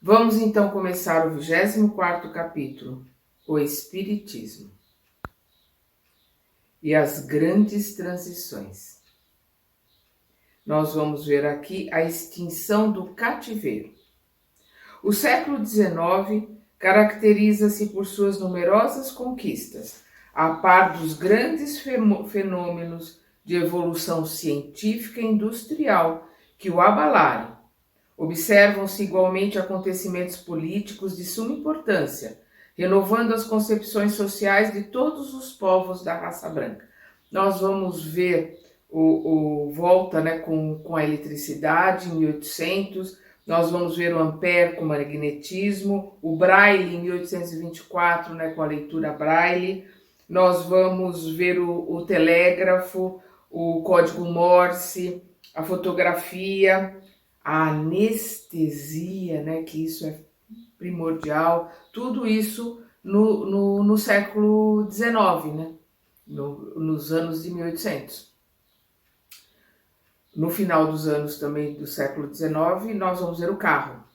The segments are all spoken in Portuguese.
Vamos então começar o 24º capítulo, o Espiritismo e as grandes transições. Nós vamos ver aqui a extinção do cativeiro. O século XIX caracteriza-se por suas numerosas conquistas, a par dos grandes fenômenos de evolução científica e industrial que o abalaram. Observam-se igualmente acontecimentos políticos de suma importância, renovando as concepções sociais de todos os povos da raça branca. Nós vamos ver volta, né, com a eletricidade em 1800, nós vamos ver o Ampère com o magnetismo, o Braille em 1824, né, com a leitura Braille, nós vamos ver o telégrafo, o código Morse, a fotografia, a anestesia, né, que isso é primordial, tudo isso no século XIX, né, nos anos de 1800. No final dos anos também do século XIX, nós vamos ver o carro.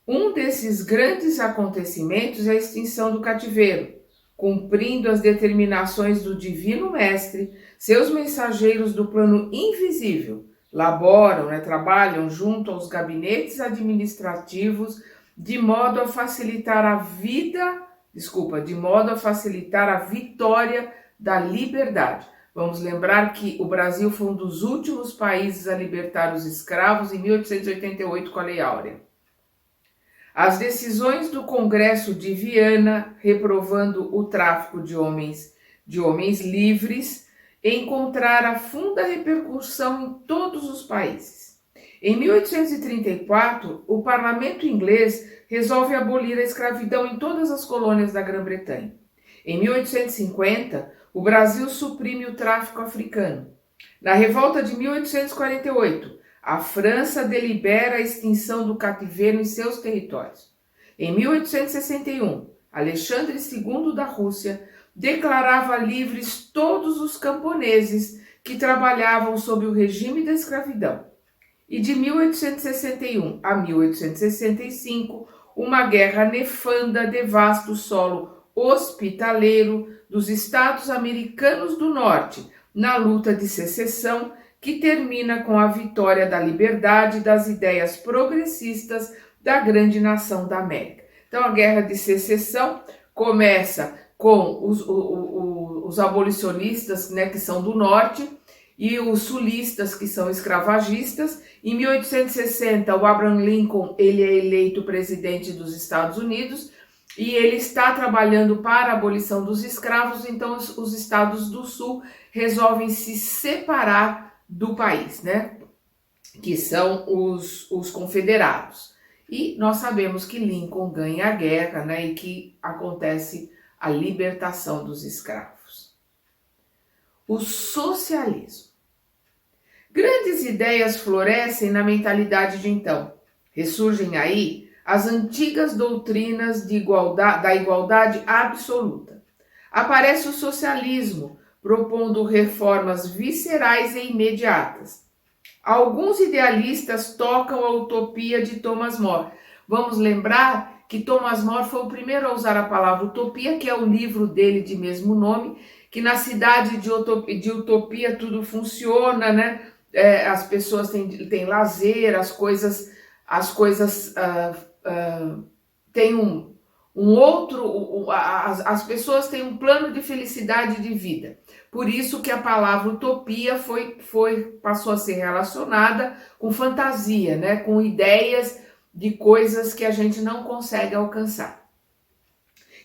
Um desses grandes acontecimentos é a extinção do cativeiro. Cumprindo as determinações do Divino Mestre, seus mensageiros do plano invisível laboram, trabalham junto aos gabinetes administrativos de modo a facilitar a vitória da liberdade. Vamos lembrar que o Brasil foi um dos últimos países a libertar os escravos em 1888 com a Lei Áurea. As decisões do Congresso de Viana, reprovando o tráfico de homens livres, encontraram funda repercussão em todos os países. Em 1834, o parlamento inglês resolve abolir a escravidão em todas as colônias da Grã-Bretanha. Em 1850, o Brasil suprime o tráfico africano. Na revolta de 1848, a França delibera a extinção do cativeiro em seus territórios. Em 1861, Alexandre II da Rússia declarava livres todos os camponeses que trabalhavam sob o regime da escravidão. E de 1861 a 1865, uma guerra nefanda devasta o solo hospitaleiro dos Estados Americanos do Norte na luta de secessão, que termina com a vitória da liberdade e das ideias progressistas da grande nação da América. Então, a Guerra de Secessão começa com os abolicionistas, que são do Norte, e os sulistas, que são escravagistas. Em 1860, o Abraham Lincoln ele é eleito presidente dos Estados Unidos, e ele está trabalhando para a abolição dos escravos, então os estados do sul resolvem se separar do país, que são os confederados. E nós sabemos que Lincoln ganha a guerra, e que acontece a libertação dos escravos. O socialismo. Grandes ideias florescem na mentalidade de então. Ressurgem aí as antigas doutrinas da igualdade absoluta. Aparece o socialismo, propondo reformas viscerais e imediatas. Alguns idealistas tocam a utopia de Thomas More. Vamos lembrar que Thomas More foi o primeiro a usar a palavra utopia, que é o livro dele de mesmo nome, que na cidade de utopia tudo funciona, as pessoas têm lazer, as coisas têm as pessoas têm um plano de felicidade de vida. Por isso que a palavra utopia passou a ser relacionada com fantasia, com ideias de coisas que a gente não consegue alcançar.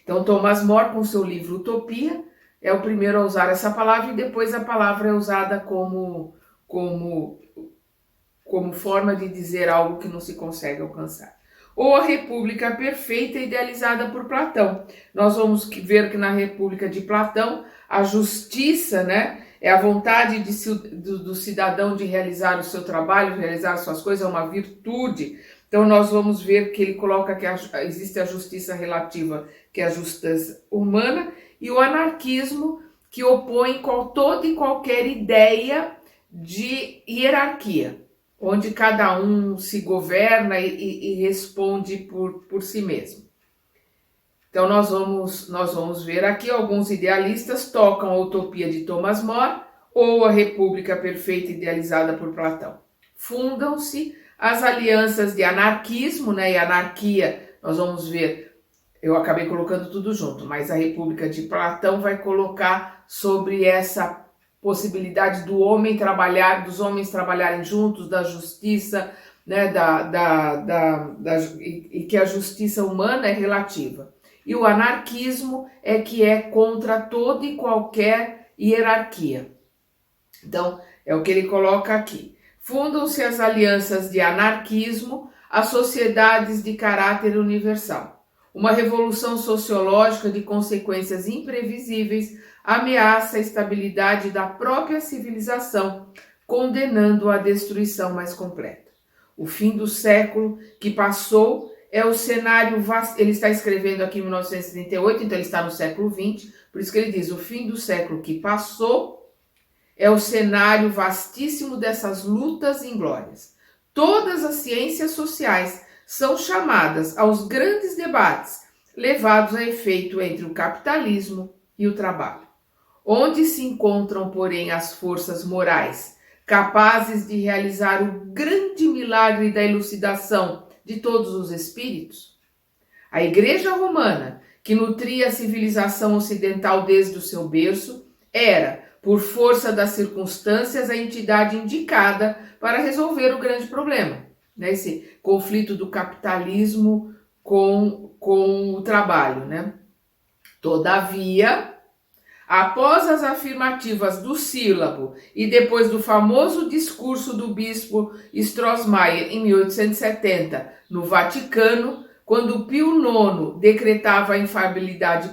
Então, Thomas More, com seu livro Utopia, é o primeiro a usar essa palavra, e depois a palavra é usada como forma de dizer algo que não se consegue alcançar. Ou a República Perfeita, idealizada por Platão. Nós vamos ver que na República de Platão, a justiça, é a vontade do cidadão de realizar o seu trabalho, de realizar suas coisas, é uma virtude. Então nós vamos ver que ele coloca que existe a justiça relativa, que é a justiça humana, e o anarquismo, que opõe toda e qualquer ideia de hierarquia. onde cada um se governa e responde por si mesmo. Então nós vamos ver aqui alguns idealistas tocam a utopia de Thomas More ou a República Perfeita idealizada por Platão. Fundam-se as alianças de anarquismo, né, e anarquia, nós vamos ver, eu acabei colocando tudo junto, mas a República de Platão vai colocar sobre essa possibilidade do homem trabalhar, dos homens trabalharem juntos, da justiça, né, e que a justiça humana é relativa. E o anarquismo é que é contra toda e qualquer hierarquia. Então, é o que ele coloca aqui. Fundam-se as alianças de anarquismo, as sociedades de caráter universal. Uma revolução sociológica de consequências imprevisíveis ameaça a estabilidade da própria civilização, condenando a destruição mais completa. O fim do século que passou é o cenário vasto. Ele está escrevendo aqui em 1938, então ele está no século XX, por isso que ele diz: o fim do século que passou é o cenário vastíssimo dessas lutas inglórias. Todas as ciências sociais são chamadas aos grandes debates levados a efeito entre o capitalismo e o trabalho. Onde se encontram, porém, as forças morais capazes de realizar o grande milagre da elucidação de todos os espíritos? A Igreja Romana, que nutria a civilização ocidental desde o seu berço, era, por força das circunstâncias, a entidade indicada para resolver o grande problema, né? Esse conflito do capitalismo com o trabalho, né? Todavia, após as afirmativas do sílabo e depois do famoso discurso do bispo Strossmayer em 1870 no Vaticano, quando Pio IX decretava a infalibilidade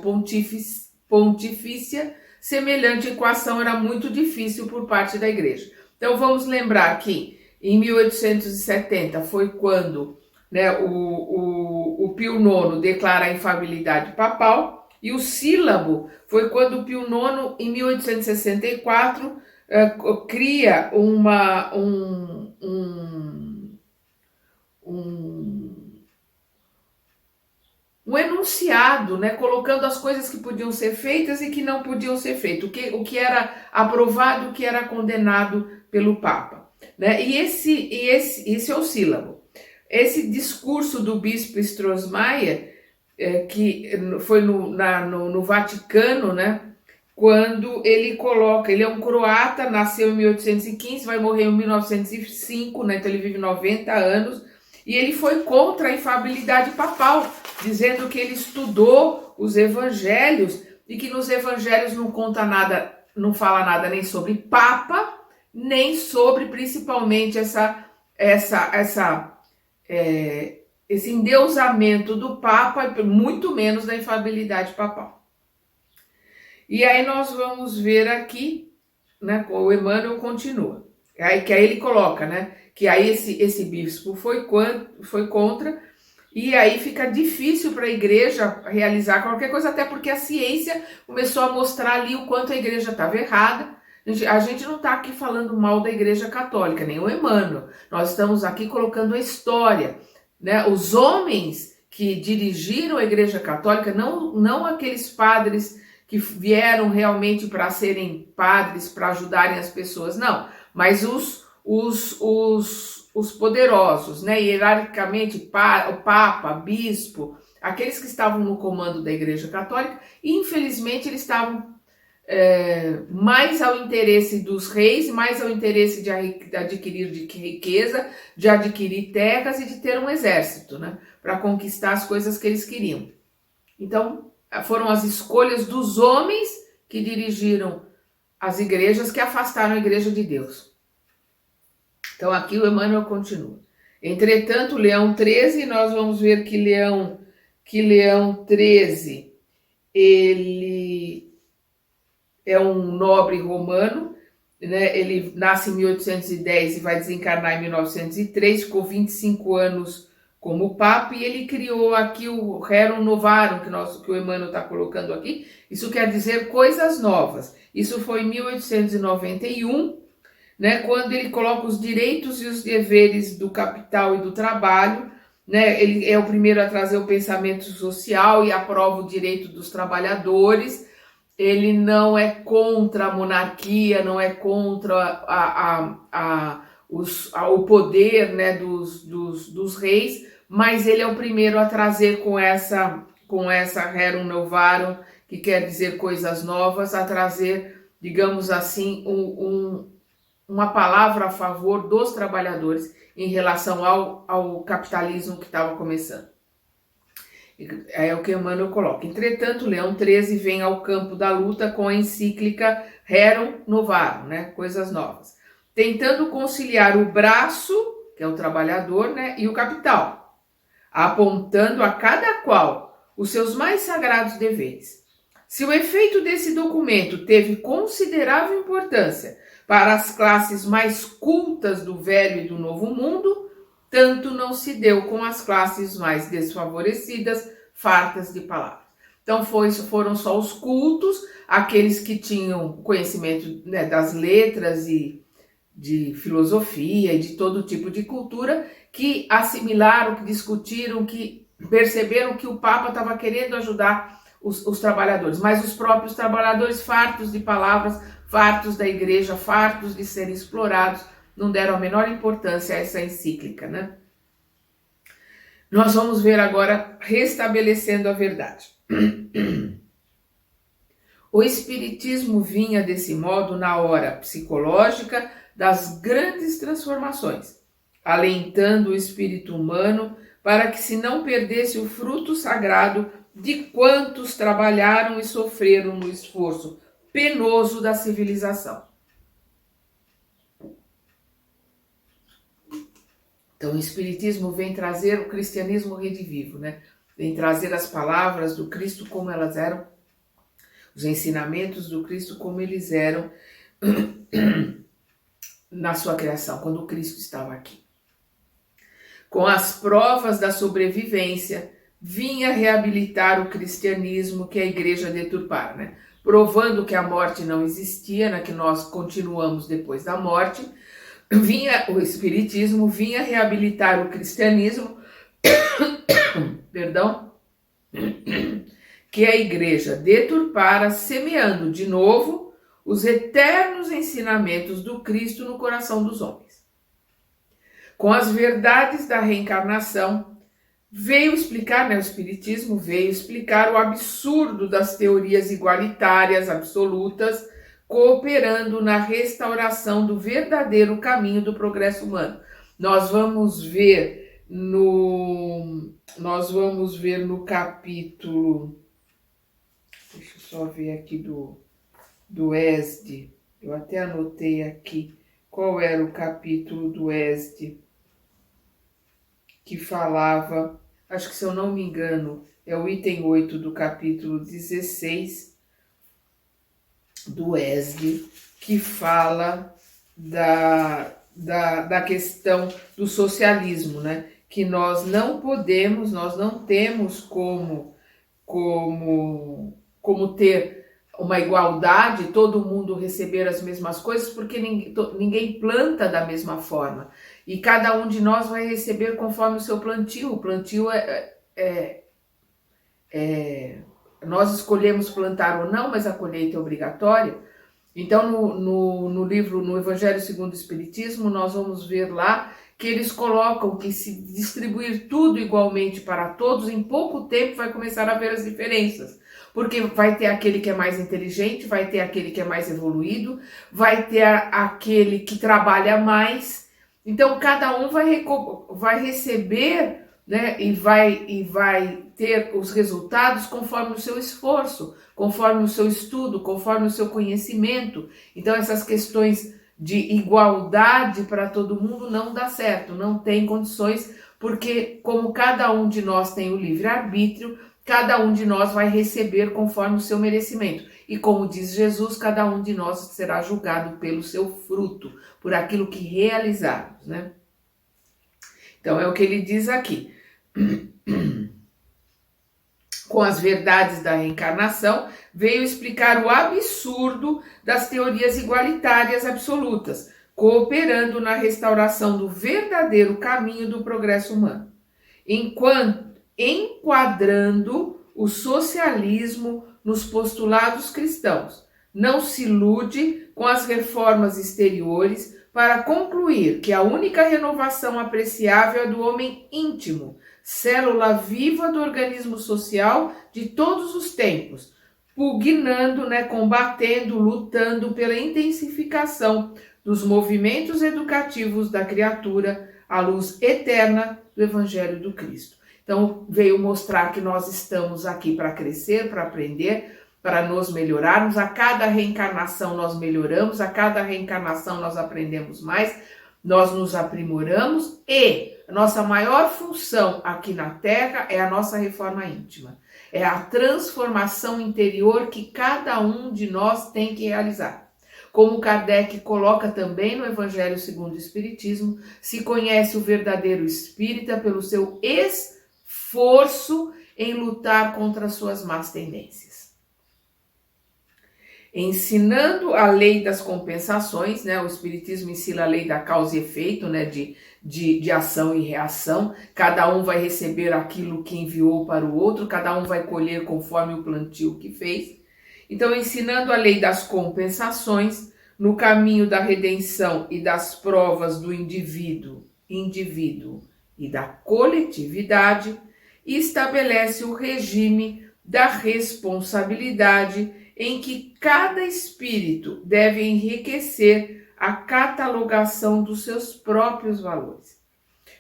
pontifícia, semelhante equação era muito difícil por parte da Igreja. Então vamos lembrar que em 1870 foi quando, né, o Pio IX declara a infalibilidade papal, e o sílabo foi quando Pio IX, em 1864, cria um enunciado, né, colocando as coisas que podiam ser feitas e que não podiam ser feitas, o que era aprovado, o que era condenado pelo Papa, né? E esse é o sílabo. Esse discurso do bispo Strossmayer, que foi no Vaticano, né, quando ele coloca, ele é um croata, nasceu em 1815, vai morrer em 1905, né, então ele vive 90 anos, e ele foi contra a infalibilidade papal, dizendo que ele estudou os evangelhos e que nos evangelhos não conta nada, não fala nada nem sobre papa, nem sobre principalmente esse endeusamento do papa, muito menos da infalibilidade papal. E aí nós vamos ver aqui, né, o Emmanuel continua. Aí ele coloca, né, que aí esse bispo foi contra, e aí fica difícil para a igreja realizar qualquer coisa, até porque a ciência começou a mostrar ali o quanto a igreja estava errada. A gente não está aqui falando mal da Igreja Católica, nem o Emmanuel. Nós estamos aqui colocando a história, né? Os homens que dirigiram a Igreja Católica, não aqueles padres que vieram realmente para serem padres, para ajudarem as pessoas, não. Mas os poderosos, né? Hierarquicamente, o Papa, Bispo, aqueles que estavam no comando da Igreja Católica, infelizmente eles estavam mais ao interesse dos reis, mais ao interesse de adquirir riqueza, de adquirir terras e de ter um exército, né, para conquistar as coisas que eles queriam. Então, foram as escolhas dos homens que dirigiram as igrejas que afastaram a igreja de Deus. Então, aqui o Emmanuel continua. Entretanto, Leão XIII, nós vamos ver que Leão XIII, ele é um nobre romano, né? Ele nasce em 1810 e vai desencarnar em 1903, ficou 25 anos como Papa, e ele criou aqui o Rerum Novarum, que o Emmanuel está colocando aqui. Isso quer dizer coisas novas. Isso foi em 1891, né, quando ele coloca os direitos e os deveres do capital e do trabalho, né, ele é o primeiro a trazer o pensamento social e aprova o direito dos trabalhadores. Ele não é contra a monarquia, não é contra o poder, né, dos reis, mas ele é o primeiro a trazer com essa rerum novarum, que quer dizer coisas novas, a trazer, digamos assim, uma palavra a favor dos trabalhadores em relação ao capitalismo que estava começando. É o que Emmanuel coloca. Entretanto, Leão XIII vem ao campo da luta com a encíclica Rerum Novarum, né? Coisas novas, tentando conciliar o braço, que é o trabalhador, né? E o capital, apontando a cada qual os seus mais sagrados deveres. Se o efeito desse documento teve considerável importância para as classes mais cultas do velho e do novo mundo, tanto não se deu com as classes mais desfavorecidas, fartas de palavras. Então foram só os cultos, aqueles que tinham conhecimento, né, das letras e de filosofia e de todo tipo de cultura, que assimilaram, que discutiram, que perceberam que o Papa estava querendo ajudar os trabalhadores, mas os próprios trabalhadores, fartos de palavras, fartos da igreja, fartos de serem explorados, não deram a menor importância a essa encíclica, né? Nós vamos ver agora restabelecendo a verdade. O Espiritismo vinha desse modo na hora psicológica das grandes transformações, alentando o espírito humano para que se não perdesse o fruto sagrado de quantos trabalharam e sofreram no esforço penoso da civilização. Então o Espiritismo vem trazer o cristianismo redivivo, né? Vem trazer as palavras do Cristo como elas eram, os ensinamentos do Cristo como eles eram na sua criação, quando o Cristo estava aqui. Com as provas da sobrevivência, vinha reabilitar o cristianismo que a igreja deturpara, né? Provando que a morte não existia, né? Que nós continuamos depois da morte. O Espiritismo vinha reabilitar o cristianismo, perdão, que a igreja deturpara, semeando de novo os eternos ensinamentos do Cristo no coração dos homens. Com as verdades da reencarnação, veio explicar, né, o Espiritismo veio explicar o absurdo das teorias igualitárias absolutas, cooperando na restauração do verdadeiro caminho do progresso humano. Nós vamos ver no capítulo, deixa eu só ver aqui do ESD, eu até anotei aqui qual era o capítulo do ESD que falava, acho que se eu não me engano, é o item 8 do capítulo 16 do ESD, que fala da questão do socialismo, né? Que nós não podemos, nós não temos como ter uma igualdade, todo mundo receber as mesmas coisas, porque ninguém planta da mesma forma. E cada um de nós vai receber conforme o seu plantio. O plantio nós escolhemos plantar ou não, mas a colheita é obrigatória. Então, no livro, no Evangelho segundo o Espiritismo, nós vamos ver lá que eles colocam que se distribuir tudo igualmente para todos, em pouco tempo vai começar a haver as diferenças. Porque vai ter aquele que é mais inteligente, vai ter aquele que é mais evoluído, vai ter aquele que trabalha mais. Então, cada um vai receber, né, e vai ter os resultados conforme o seu esforço, conforme o seu estudo, conforme o seu conhecimento. Então, essas questões de igualdade para todo mundo não dá certo, não tem condições, porque como cada um de nós tem o livre-arbítrio, cada um de nós vai receber conforme o seu merecimento. E como diz Jesus, cada um de nós será julgado pelo seu fruto, por aquilo que realizarmos, né? Então é o que ele diz aqui. Com as verdades da reencarnação, veio explicar o absurdo das teorias igualitárias absolutas, cooperando na restauração do verdadeiro caminho do progresso humano, enquadrando o socialismo nos postulados cristãos. Não se ilude com as reformas exteriores para concluir que a única renovação apreciável é do homem íntimo, célula viva do organismo social de todos os tempos, pugnando, combatendo, lutando pela intensificação dos movimentos educativos da criatura à luz eterna do Evangelho do Cristo. Então, veio mostrar que nós estamos aqui para crescer, para aprender, para nos melhorarmos. A cada reencarnação nós melhoramos, a cada reencarnação nós aprendemos mais, nós nos aprimoramos e a nossa maior função aqui na Terra é a nossa reforma íntima. É a transformação interior que cada um de nós tem que realizar. Como Kardec coloca também no Evangelho segundo o Espiritismo, se conhece o verdadeiro espírita pelo seu esforço em lutar contra as suas más tendências. Ensinando a lei das compensações, o Espiritismo ensina a lei da causa e efeito, de ação e reação. Cada um vai receber aquilo que enviou para o outro, cada um vai colher conforme o plantio que fez. Então, ensinando a lei das compensações no caminho da redenção e das provas do indivíduo e da coletividade, e estabelece o regime da responsabilidade em que cada espírito deve enriquecer a catalogação dos seus próprios valores.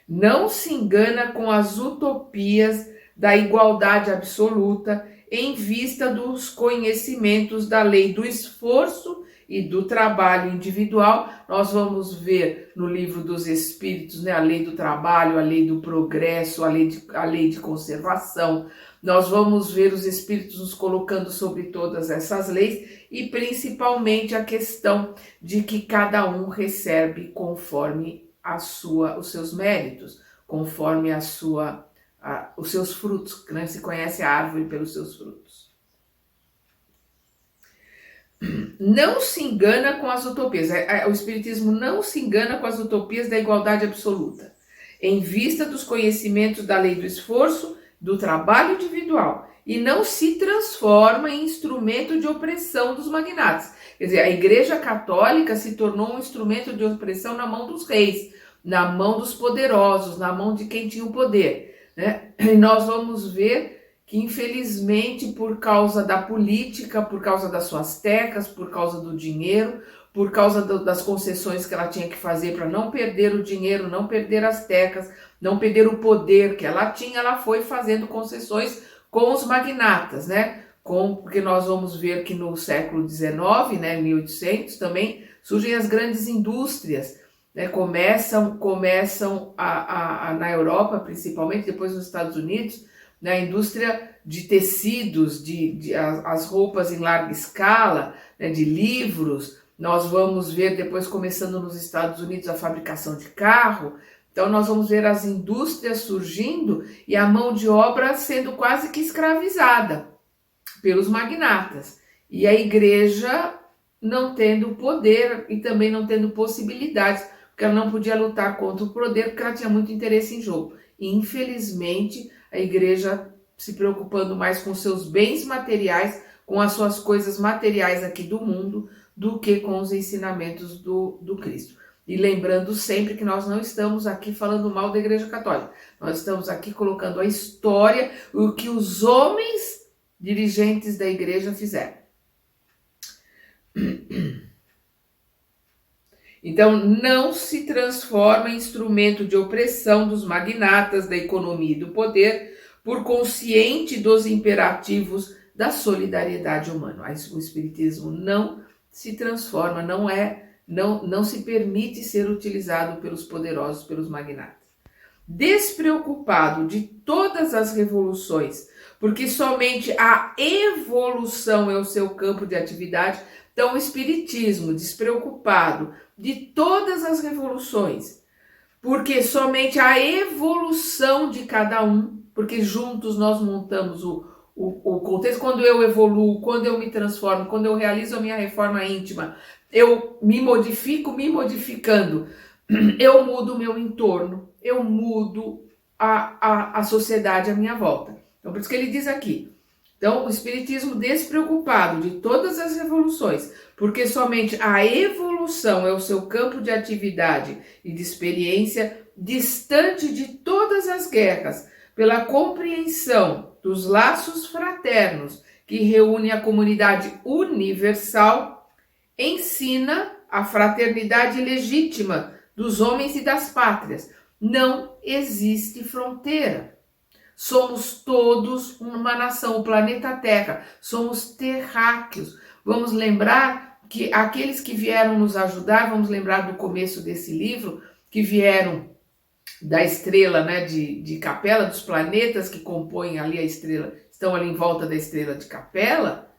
Não se engana com as utopias da igualdade absoluta em vista dos conhecimentos da lei do esforço e do trabalho individual. Nós vamos ver no Livro dos Espíritos, a lei do trabalho, a lei do progresso, a lei de conservação. Nós vamos ver os Espíritos nos colocando sobre todas essas leis e principalmente a questão de que cada um recebe conforme os seus méritos, conforme os seus frutos, se conhece a árvore pelos seus frutos. Não se engana com as utopias, o Espiritismo não se engana com as utopias da igualdade absoluta, em vista dos conhecimentos da lei do esforço, do trabalho individual, e não se transforma em instrumento de opressão dos magnatas. Quer dizer, a Igreja Católica se tornou um instrumento de opressão na mão dos reis, na mão dos poderosos, na mão de quem tinha o poder. E nós vamos ver que, infelizmente, por causa da política, por causa das suas terras, por causa do dinheiro, por causa das concessões que ela tinha que fazer para não perder o dinheiro, não perder as terras, não perder o poder que ela tinha, ela foi fazendo concessões com os magnatas, porque nós vamos ver que no século XIX, em 1800, também surgem as grandes indústrias, começam na Europa, principalmente, depois nos Estados Unidos, a indústria de tecidos, as roupas em larga escala, de livros. Nós vamos ver depois, começando nos Estados Unidos, a fabricação de carro. Então, nós vamos ver as indústrias surgindo e a mão de obra sendo quase que escravizada pelos magnatas. E a igreja não tendo poder e também não tendo possibilidades, porque ela não podia lutar contra o poder, porque ela tinha muito interesse em jogo. E, infelizmente, a igreja se preocupando mais com seus bens materiais, com as suas coisas materiais aqui do mundo, do que com os ensinamentos do Cristo. E lembrando sempre que nós não estamos aqui falando mal da Igreja Católica. Nós estamos aqui colocando a história, o que os homens dirigentes da igreja fizeram. Então, não se transforma em instrumento de opressão dos magnatas da economia e do poder, por consciente dos imperativos da solidariedade humana. O Espiritismo não se transforma, não se permite ser utilizado pelos poderosos, pelos magnatas. Despreocupado de todas as revoluções, porque somente a evolução é o seu campo de atividade, então o Espiritismo, despreocupado de todas as revoluções, porque somente a evolução de cada um, porque juntos nós montamos o contexto. Quando eu evoluo, quando eu me transformo, quando eu realizo a minha reforma íntima, eu me modifico, me modificando, eu mudo o meu entorno, eu mudo a sociedade à minha volta. Então, por isso que ele diz aqui, então, o Espiritismo despreocupado de todas as revoluções, porque somente a evolução é o seu campo de atividade e de experiência, distante de todas as guerras, pela compreensão dos laços fraternos que reúne a comunidade universal, ensina a fraternidade legítima dos homens e das pátrias. Não existe fronteira. Somos todos uma nação, o planeta Terra, somos terráqueos. Vamos lembrar que aqueles que vieram nos ajudar, vamos lembrar do começo desse livro, que vieram da estrela, né, de Capela, dos planetas que compõem ali a estrela, estão ali em volta da estrela de Capela,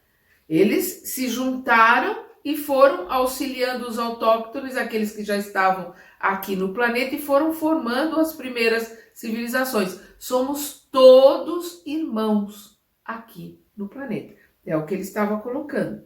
eles se juntaram e foram auxiliando os autóctones, aqueles que já estavam aqui no planeta, e foram formando as primeiras civilizações. Somos todos irmãos aqui no planeta. É o que ele estava colocando.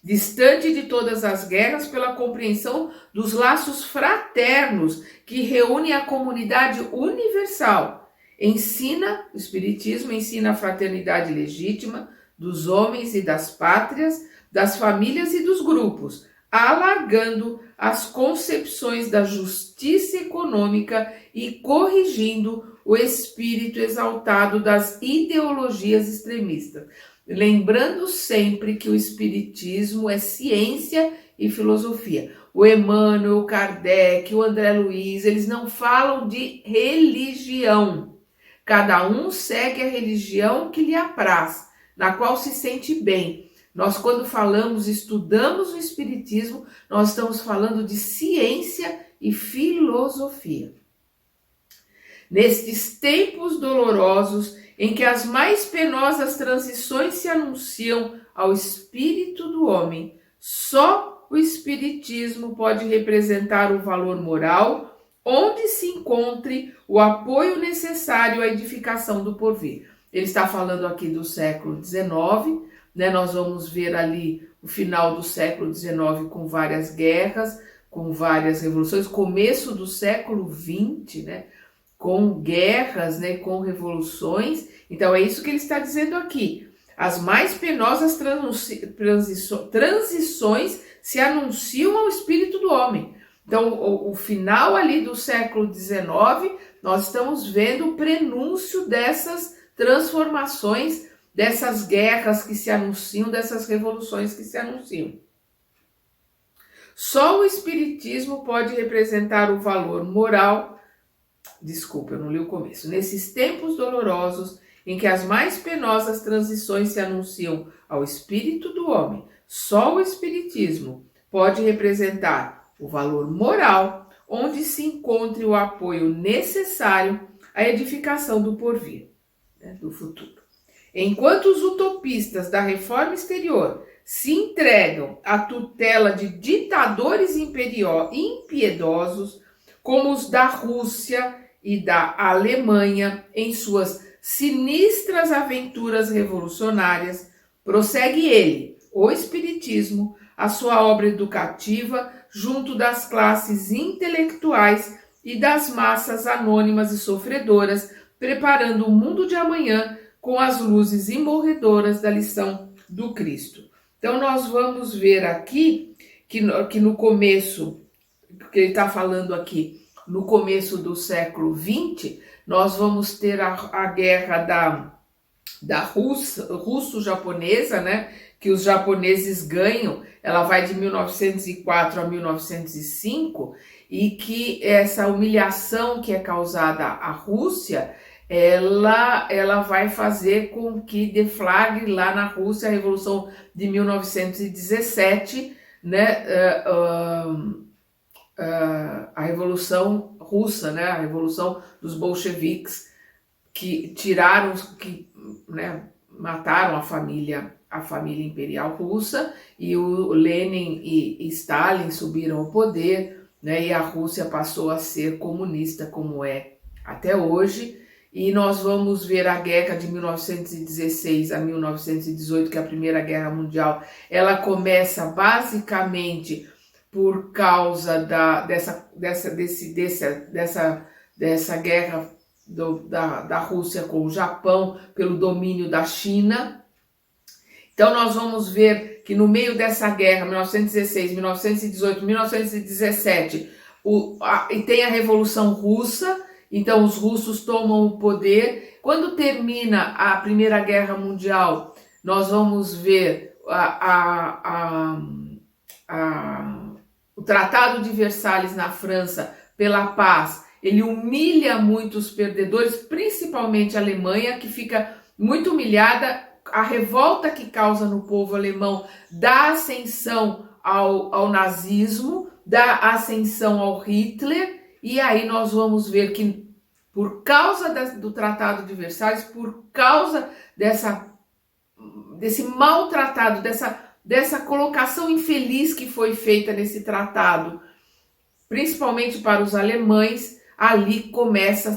Distante de todas as guerras, pela compreensão dos laços fraternos que reúnem a comunidade universal. Ensina, o Espiritismo ensina a fraternidade legítima dos homens e das pátrias, das famílias e dos grupos, alargando as concepções da justiça econômica e corrigindo o espírito exaltado das ideologias extremistas. Lembrando sempre que o Espiritismo é ciência e filosofia. O Emmanuel, o Kardec, o André Luiz, eles não falam de religião. Cada um segue a religião que lhe apraz, na qual se sente bem. Nós, quando falamos, estudamos o Espiritismo, nós estamos falando de ciência e filosofia. Nestes tempos dolorosos, em que as mais penosas transições se anunciam ao espírito do homem, só o Espiritismo pode representar o valor moral onde se encontre o apoio necessário à edificação do porvir. Ele está falando aqui do século XIX, né? Nós vamos ver ali o final do século XIX com várias guerras, com várias revoluções, começo do século XX, né? Com guerras, né? Com revoluções. Então é isso que ele está dizendo aqui. As mais penosas transições se anunciam ao espírito do homem. Então, o final ali do século XIX, nós estamos vendo o prenúncio dessas transformações, dessas guerras que se anunciam, dessas revoluções que se anunciam. Só o Espiritismo pode representar o valor moral. Desculpa, eu não li o começo. Nesses tempos dolorosos, em que as mais penosas transições se anunciam ao espírito do homem, só o Espiritismo pode representar o valor moral, onde se encontre o apoio necessário à edificação do porvir, né, do futuro. Enquanto os utopistas da reforma exterior se entregam à tutela de ditadores impiedosos, como os da Rússia e da Alemanha, em suas sinistras aventuras revolucionárias, prossegue ele, o Espiritismo, a sua obra educativa junto das classes intelectuais e das massas anônimas e sofredoras, preparando o mundo de amanhã com as luzes imorredoras da lição do Cristo. Então nós vamos ver aqui que no começo, que ele está falando aqui, no começo do século XX, nós vamos ter a guerra da russo-japonesa, né? Que os japoneses ganham, ela vai de 1904 a 1905, e que essa humilhação que é causada à Rússia, ela vai fazer com que deflagre lá na Rússia a Revolução de 1917, né? A Revolução Russa, né? A Revolução dos bolcheviques, que tiraram, né, mataram a família imperial russa, e o Lenin e Stalin subiram ao poder, né, e a Rússia passou a ser comunista, como é até hoje, e nós vamos ver a guerra de 1916 a 1918, que é a Primeira Guerra Mundial. Ela começa basicamente por causa dessa guerra da Rússia com o Japão, pelo domínio da China. Então nós vamos ver que no meio dessa guerra, 1916, 1918, 1917, e tem a Revolução Russa. Então os russos tomam o poder. Quando termina a Primeira Guerra Mundial, nós vamos ver o Tratado de Versalhes na França pela paz. Ele humilha muitos perdedores, principalmente a Alemanha, que fica muito humilhada. A revolta que causa no povo alemão dá ascensão ao nazismo, dá ascensão ao Hitler. E aí nós vamos ver que por causa do Tratado de Versalhes, por causa desse maltratado, dessa colocação infeliz que foi feita nesse tratado, principalmente para os alemães, ali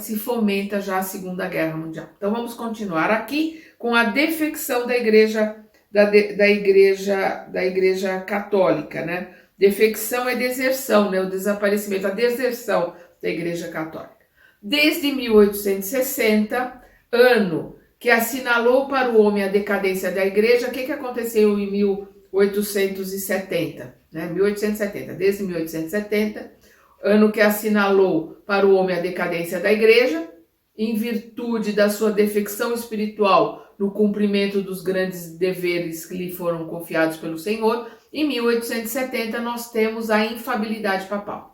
se fomenta já a Segunda Guerra Mundial. Então vamos continuar aqui com a defecção da igreja, da igreja católica, né? Defecção é deserção, né? O desaparecimento, a deserção da Igreja Católica. Desde 1860, ano que assinalou para o homem a decadência da Igreja, o que aconteceu em 1870? Né? 1870, desde 1870, ano que assinalou para o homem a decadência da Igreja, em virtude da sua defecção espiritual no cumprimento dos grandes deveres que lhe foram confiados pelo Senhor. Em 1870 nós temos a infabilidade papal.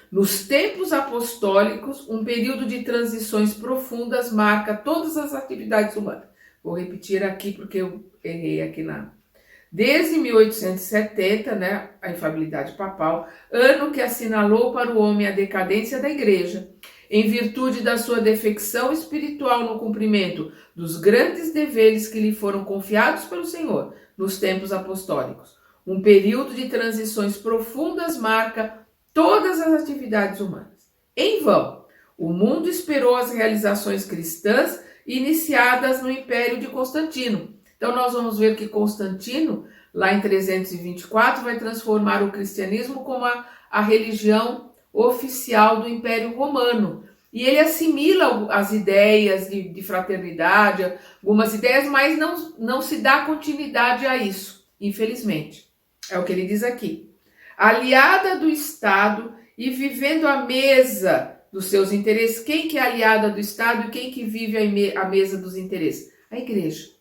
Nos tempos apostólicos, um período de transições profundas marca todas as atividades humanas. Vou repetir aqui porque eu errei aqui Desde 1870, né, a infabilidade papal, ano que assinalou para o homem a decadência da Igreja, em virtude da sua defecção espiritual no cumprimento dos grandes deveres que lhe foram confiados pelo Senhor nos tempos apostólicos. Um período de transições profundas marca todas as atividades humanas. Em vão, o mundo esperou as realizações cristãs iniciadas no Império de Constantino. Então nós vamos ver que Constantino, lá em 324, vai transformar o cristianismo como a religião oficial do Império Romano. E ele assimila as ideias de fraternidade, algumas ideias, mas não se dá continuidade a isso, infelizmente. É o que ele diz aqui. Aliada do Estado e vivendo à mesa dos seus interesses. Quem que é aliada do Estado e quem que vive à mesa dos interesses? A Igreja.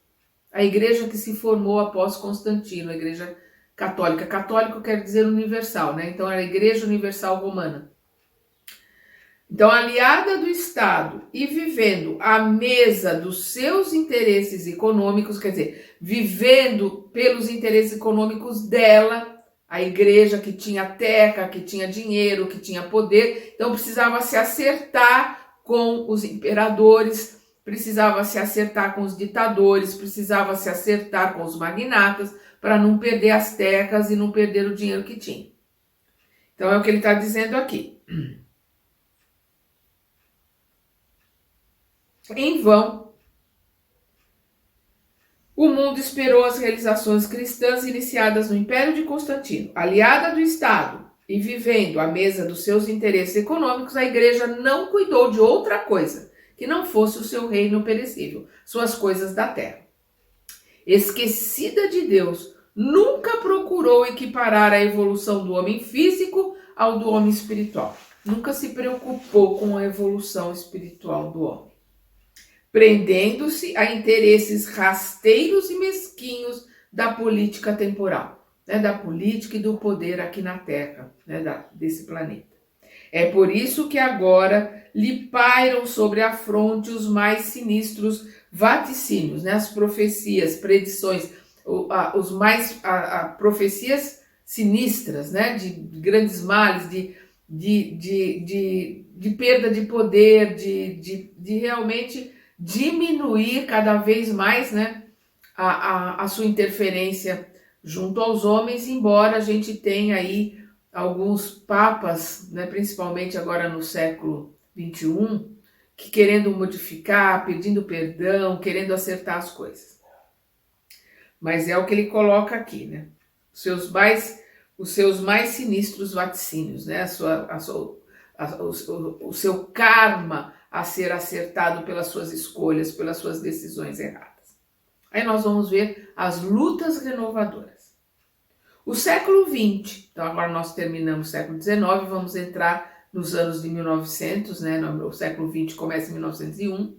A Igreja que se formou após Constantino, a Igreja Católica. Católico quer dizer universal, né? Então era a Igreja Universal Romana. Então, aliada do Estado e vivendo à mesa dos seus interesses econômicos, quer dizer, vivendo pelos interesses econômicos dela, a igreja que tinha terra, que tinha dinheiro, que tinha poder, então precisava se acertar com os imperadores, precisava se acertar com os ditadores, precisava se acertar com os magnatas para não perder as terras e não perder o dinheiro que tinha. Então é o que ele está dizendo aqui. Em vão, o mundo esperou as realizações cristãs iniciadas no Império de Constantino. Aliada do Estado e vivendo à mesa dos seus interesses econômicos, a Igreja não cuidou de outra coisa que não fosse o seu reino perecível, suas coisas da terra. Esquecida de Deus, nunca procurou equiparar a evolução do homem físico ao do homem espiritual. Nunca se preocupou com a evolução espiritual do homem, prendendo-se a interesses rasteiros e mesquinhos da política temporal, né, da política e do poder aqui na Terra, né, desse planeta. É por isso que agora lhe pairam sobre a fronte os mais sinistros vaticínios, né, as profecias, predições, profecias sinistras, né, de grandes males, de perda de poder, de realmente diminuir cada vez mais, né, a sua interferência junto aos homens, embora a gente tenha aí alguns papas, né, principalmente agora no século XXI, que querendo modificar, pedindo perdão, querendo acertar as coisas. Mas é o que ele coloca aqui, né? Os seus mais sinistros vaticínios, né? O seu karma a ser acertado pelas suas escolhas, pelas suas decisões erradas. Aí nós vamos ver as lutas renovadoras. O século XX, então agora nós terminamos o século XIX, vamos entrar nos anos de 1900, né? O século XX começa em 1901.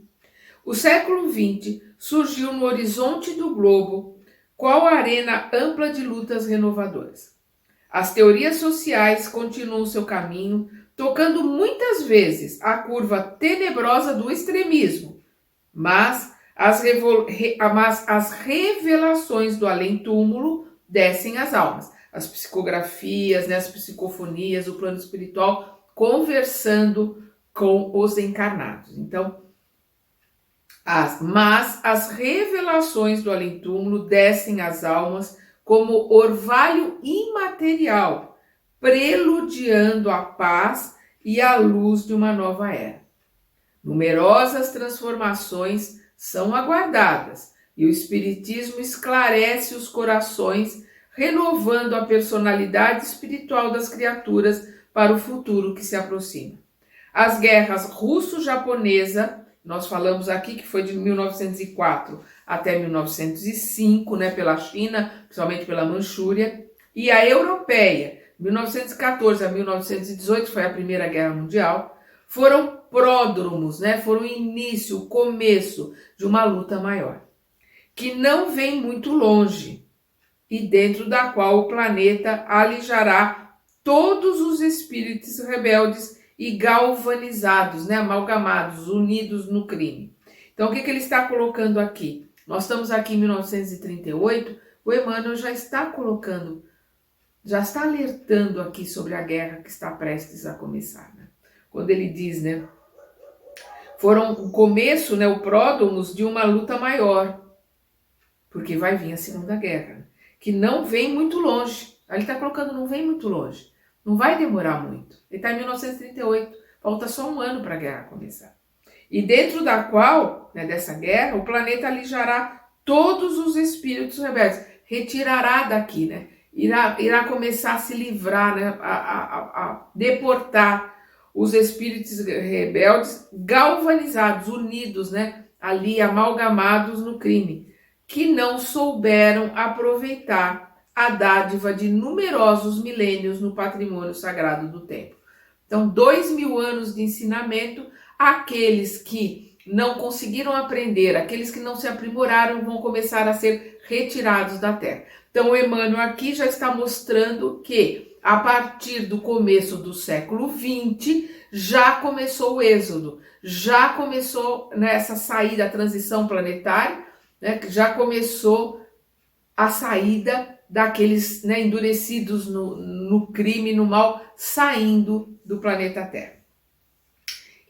O século XX surgiu no horizonte do globo qual arena ampla de lutas renovadoras. As teorias sociais continuam seu caminho, tocando muitas vezes a curva tenebrosa do extremismo, mas as revelações do além-túmulo descem às almas. As psicografias, né, as psicofonias, o plano espiritual conversando com os encarnados. Então, mas as revelações do além-túmulo descem às almas como orvalho imaterial, preludiando a paz e a luz de uma nova era. Numerosas transformações são aguardadas e o Espiritismo esclarece os corações, renovando a personalidade espiritual das criaturas para o futuro que se aproxima. As guerras russo-japonesa, nós falamos aqui que foi de 1904 até 1905, né, pela China, principalmente pela Manchúria, e a europeia, 1914 a 1918, foi a Primeira Guerra Mundial, foram pródromos, né, foram o início, o começo de uma luta maior, que não vem muito longe, e dentro da qual o planeta alijará todos os espíritos rebeldes e galvanizados, né, amalgamados, unidos no crime. Então, o que ele está colocando aqui? Nós estamos aqui em 1938, o Emmanuel já está colocando, já está alertando aqui sobre a guerra que está prestes a começar. Né? Quando ele diz, né, foram o começo, né, o pródomos de uma luta maior, porque vai vir a Segunda Guerra, que não vem muito longe. Ele está colocando, não vem muito longe. Não vai demorar muito. Ele está em 1938, falta só um ano para a guerra começar. E dentro da qual, né, dessa guerra, o planeta alijará todos os espíritos rebeldes, retirará daqui, né? Irá começar a se livrar, né, a deportar os espíritos rebeldes galvanizados, unidos, né, ali amalgamados no crime, que não souberam aproveitar a dádiva de numerosos milênios no patrimônio sagrado do templo. Então, 2000 anos de ensinamento, aqueles que não conseguiram aprender, aqueles que não se aprimoraram, vão começar a ser retirados da terra. Então, o Emmanuel aqui já está mostrando que, a partir do começo do século XX, já começou o êxodo, já começou nessa saída, a transição planetária, né, já começou a saída daqueles, né, endurecidos no crime, no mal, saindo do planeta Terra.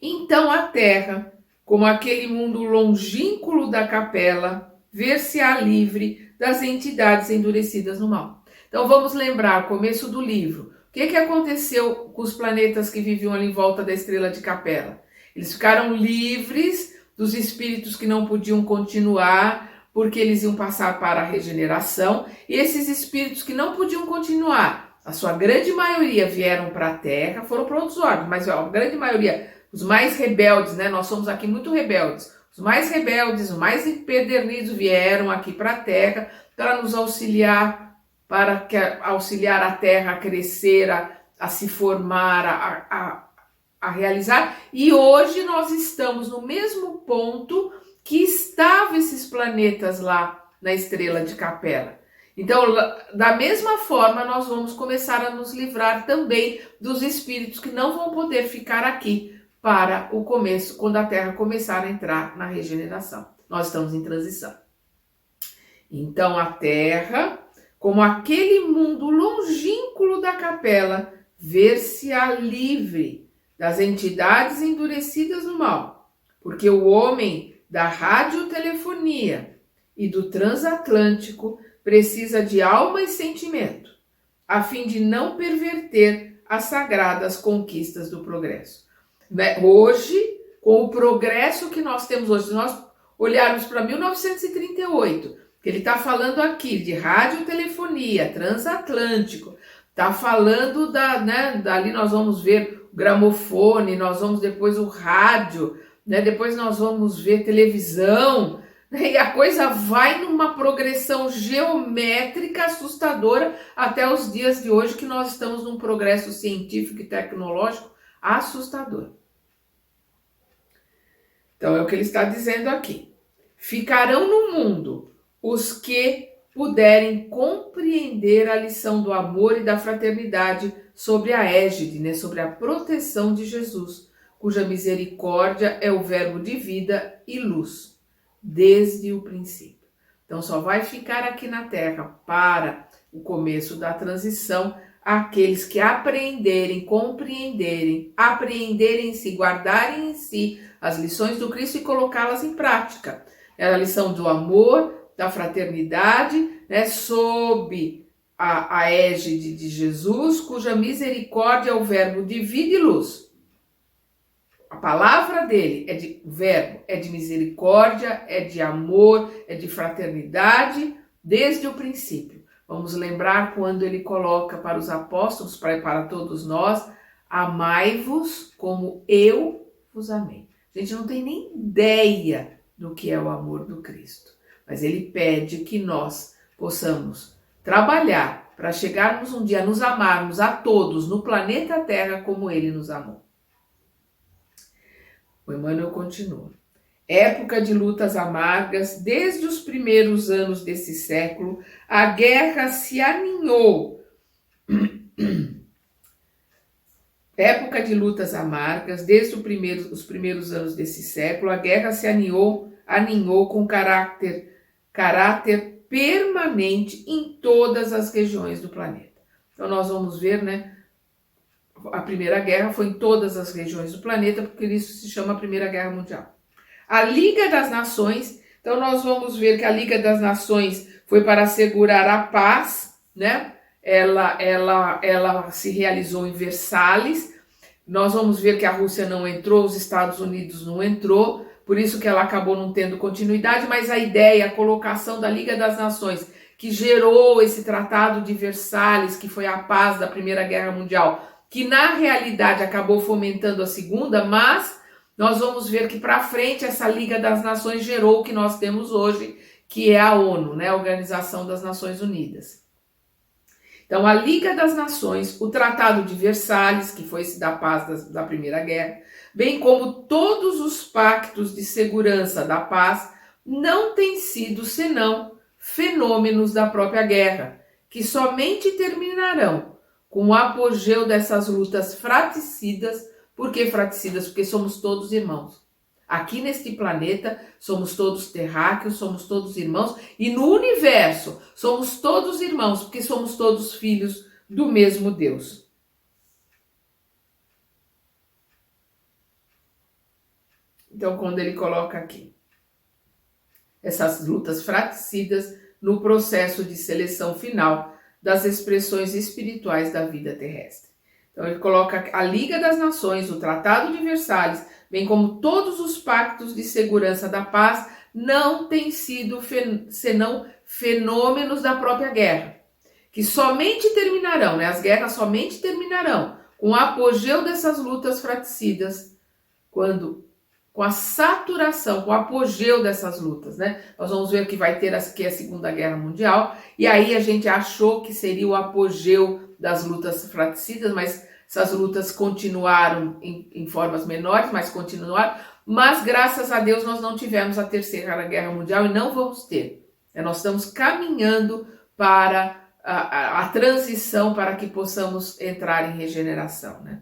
Então a Terra, como aquele mundo longínquo da capela, ver-se-á livre das entidades endurecidas no mal. Então vamos lembrar o começo do livro. O que aconteceu com os planetas que viviam ali em volta da estrela de Capela? Eles ficaram livres dos espíritos que não podiam continuar, porque eles iam passar para a regeneração, e esses espíritos que não podiam continuar, a sua grande maioria vieram para a Terra, foram para outros órgãos, mas a grande maioria, os mais rebeldes, né? Nós somos aqui muito rebeldes, os mais rebeldes, os mais empedernidos vieram aqui para a Terra para nos auxiliar, para auxiliar a Terra a crescer, a se formar, a realizar, e hoje nós estamos no mesmo ponto que estavam esses planetas lá na estrela de Capela. Então, da mesma forma, nós vamos começar a nos livrar também dos espíritos que não vão poder ficar aqui para o começo, quando a Terra começar a entrar na regeneração. Nós estamos em transição. Então, a Terra, como aquele mundo longínquo da Capela, ver-se-á livre das entidades endurecidas no mal, porque o homem da radiotelefonia e do transatlântico precisa de alma e sentimento, a fim de não perverter as sagradas conquistas do progresso. Hoje, com o progresso que nós temos hoje. Se nós olharmos para 1938, que ele está falando aqui de radiotelefonia, transatlântico, está falando dali nós vamos ver o gramofone, nós vamos depois o rádio, né? Depois nós vamos ver televisão, né? E a coisa vai numa progressão geométrica assustadora até os dias de hoje, que nós estamos num progresso científico e tecnológico assustador. Então é o que ele está dizendo aqui. Ficarão no mundo os que puderem compreender a lição do amor e da fraternidade sobre a égide, né, sobre a proteção de Jesus, cuja misericórdia é o verbo de vida e luz, desde o princípio. Então só vai ficar aqui na terra para o começo da transição aqueles que apreenderem, compreenderem, apreenderem em si, guardarem em si as lições do Cristo e colocá-las em prática. É a lição do amor, da fraternidade, né, sob a égide de Jesus, cuja misericórdia é o verbo de vida e luz. A palavra dele o verbo é de misericórdia, é de amor, é de fraternidade, desde o princípio. Vamos lembrar quando ele coloca para os apóstolos, para todos nós, amai-vos como eu vos amei. A gente não tem nem ideia do que é o amor do Cristo, mas ele pede que nós possamos trabalhar para chegarmos um dia a nos amarmos a todos no planeta Terra como ele nos amou. O Emmanuel continua. Época de lutas amargas, desde os primeiros anos desse século, a guerra se aninhou. Época de lutas amargas, desde os primeiros anos desse século, a guerra se aninhou com caráter permanente em todas as regiões do planeta. Então nós vamos ver, né? A Primeira Guerra foi em todas as regiões do planeta, porque isso se chama Primeira Guerra Mundial. A Liga das Nações, então nós vamos ver que a Liga das Nações foi para assegurar a paz, né? Ela se realizou em Versalhes. Nós vamos ver que a Rússia não entrou, os Estados Unidos não entrou, por isso que ela acabou não tendo continuidade, mas a ideia, a colocação da Liga das Nações, que gerou esse Tratado de Versalhes, que foi a paz da Primeira Guerra Mundial, que na realidade acabou fomentando a Segunda, mas nós vamos ver que para frente essa Liga das Nações gerou o que nós temos hoje, que é a ONU, né, a Organização das Nações Unidas. Então, a Liga das Nações, o Tratado de Versalhes, que foi esse da paz da Primeira Guerra, bem como todos os pactos de segurança da paz, não têm sido senão fenômenos da própria guerra, que somente terminarão com o apogeu dessas lutas fraticidas. Por que fraticidas? Porque somos todos irmãos. Aqui neste planeta somos todos terráqueos, somos todos irmãos, e no universo somos todos irmãos, porque somos todos filhos do mesmo Deus. Então, quando ele coloca aqui essas lutas fraticidas no processo de seleção final das expressões espirituais da vida terrestre. Então, ele coloca a Liga das Nações, o Tratado de Versalhes, bem como todos os pactos de segurança da paz, não têm sido senão fenômenos da própria guerra, que somente terminarão, né? As guerras somente terminarão com o apogeu dessas lutas fraticidas, com a saturação, com o apogeu dessas lutas, né? Nós vamos ver que vai ter aqui a Segunda Guerra Mundial, e aí a gente achou que seria o apogeu das lutas fraticidas, mas essas lutas continuaram em formas menores, mas continuaram. Mas, graças a Deus, nós não tivemos a Terceira Guerra Mundial e não vamos ter. Nós estamos caminhando para a transição para que possamos entrar em regeneração, né?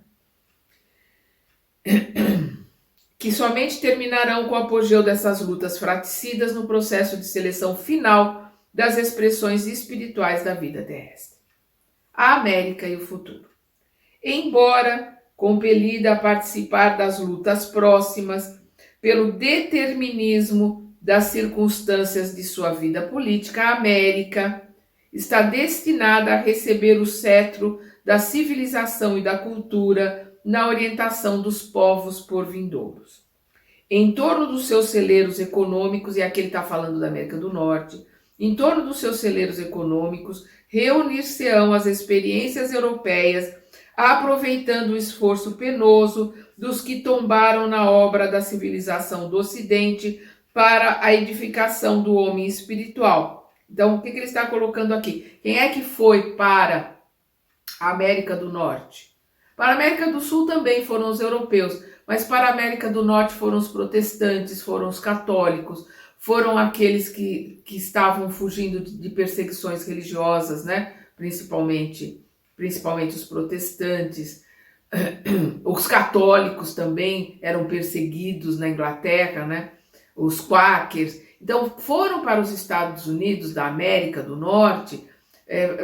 Que somente terminarão com o apogeu dessas lutas fraticidas no processo de seleção final das expressões espirituais da vida terrestre. A América e o futuro. Embora compelida a participar das lutas próximas pelo determinismo das circunstâncias de sua vida política, a América está destinada a receber o cetro da civilização e da cultura na orientação dos povos por vindouros. em torno dos seus celeiros econômicos, e aqui ele está falando da América do Norte, em torno dos seus celeiros econômicos, reunir-se-ão as experiências europeias, aproveitando o esforço penoso dos que tombaram na obra da civilização do Ocidente para a edificação do homem espiritual. Então, o que ele está colocando aqui? Quem é que foi para a América do Norte? Para a América do Sul também foram os europeus, mas para a América do Norte foram os protestantes, foram os católicos, foram aqueles que estavam fugindo de perseguições religiosas, né? Principalmente os protestantes. Os católicos também eram perseguidos na Inglaterra, né? Os quakers. Então, foram para os Estados Unidos da América do Norte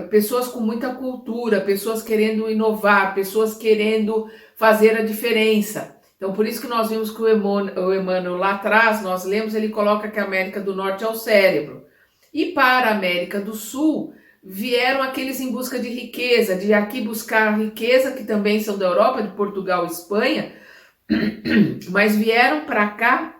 pessoas com muita cultura, pessoas querendo inovar, pessoas querendo fazer a diferença. Então, por isso que nós vimos que o Emmanuel lá atrás, nós lemos, ele coloca que a América do Norte é o cérebro. E para a América do Sul, vieram aqueles em busca de riqueza, de aqui buscar riqueza, que também são da Europa, de Portugal e Espanha, mas vieram para cá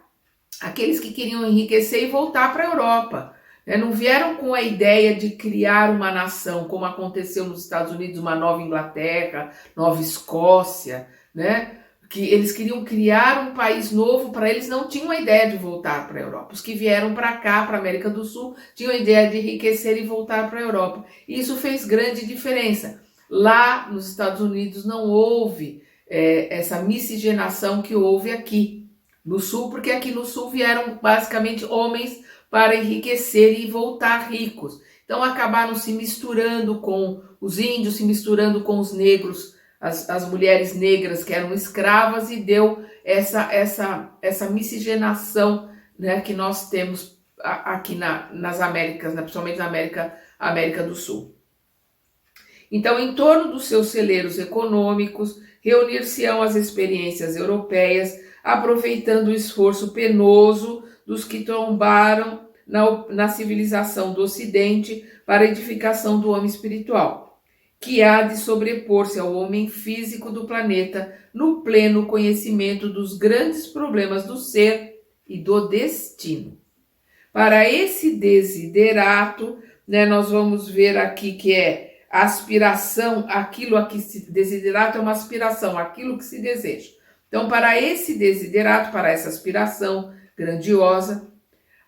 aqueles que queriam enriquecer e voltar para a Europa. Não vieram com a ideia de criar uma nação, como aconteceu nos Estados Unidos, uma nova Inglaterra, nova Escócia, né? Que eles queriam criar um país novo, para eles não tinham a ideia de voltar para a Europa. Os que vieram para cá, para a América do Sul, tinham a ideia de enriquecer e voltar para a Europa. E isso fez grande diferença. Lá nos Estados Unidos não houve essa miscigenação que houve aqui no Sul, porque aqui no Sul vieram basicamente homens para enriquecer e voltar ricos. Então acabaram se misturando com os índios, se misturando com os negros, as mulheres negras que eram escravas, e deu essa miscigenação, né, que nós temos aqui nas Américas, né, principalmente na América do Sul. Então, em torno dos seus celeiros econômicos, reunir-se-ão as experiências europeias, aproveitando o esforço penoso dos que tombaram na civilização do Ocidente para a edificação do homem espiritual, que há de sobrepor-se ao homem físico do planeta no pleno conhecimento dos grandes problemas do ser e do destino. Para esse desiderato, né, nós vamos ver aqui que é aspiração, aquilo a que se desiderato é uma aspiração, aquilo que se deseja. Então, para esse desiderato, para essa aspiração grandiosa,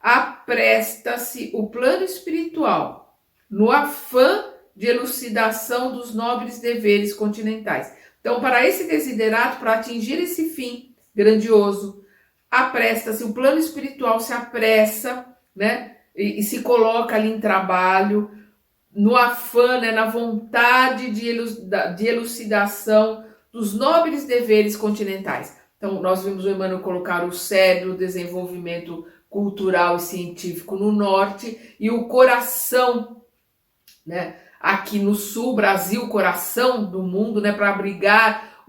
apresta-se o plano espiritual no afã de elucidação dos nobres deveres continentais. Então, para esse desiderato, para atingir esse fim grandioso, apresta-se, o plano espiritual se apressa, né, e se coloca ali em trabalho, no afã, né, na vontade de elucidação dos nobres deveres continentais. Então, nós vimos o Emmanuel colocar o cérebro, o desenvolvimento cultural e científico no norte, e o coração, né, aqui no sul, Brasil, coração do mundo, né, para abrigar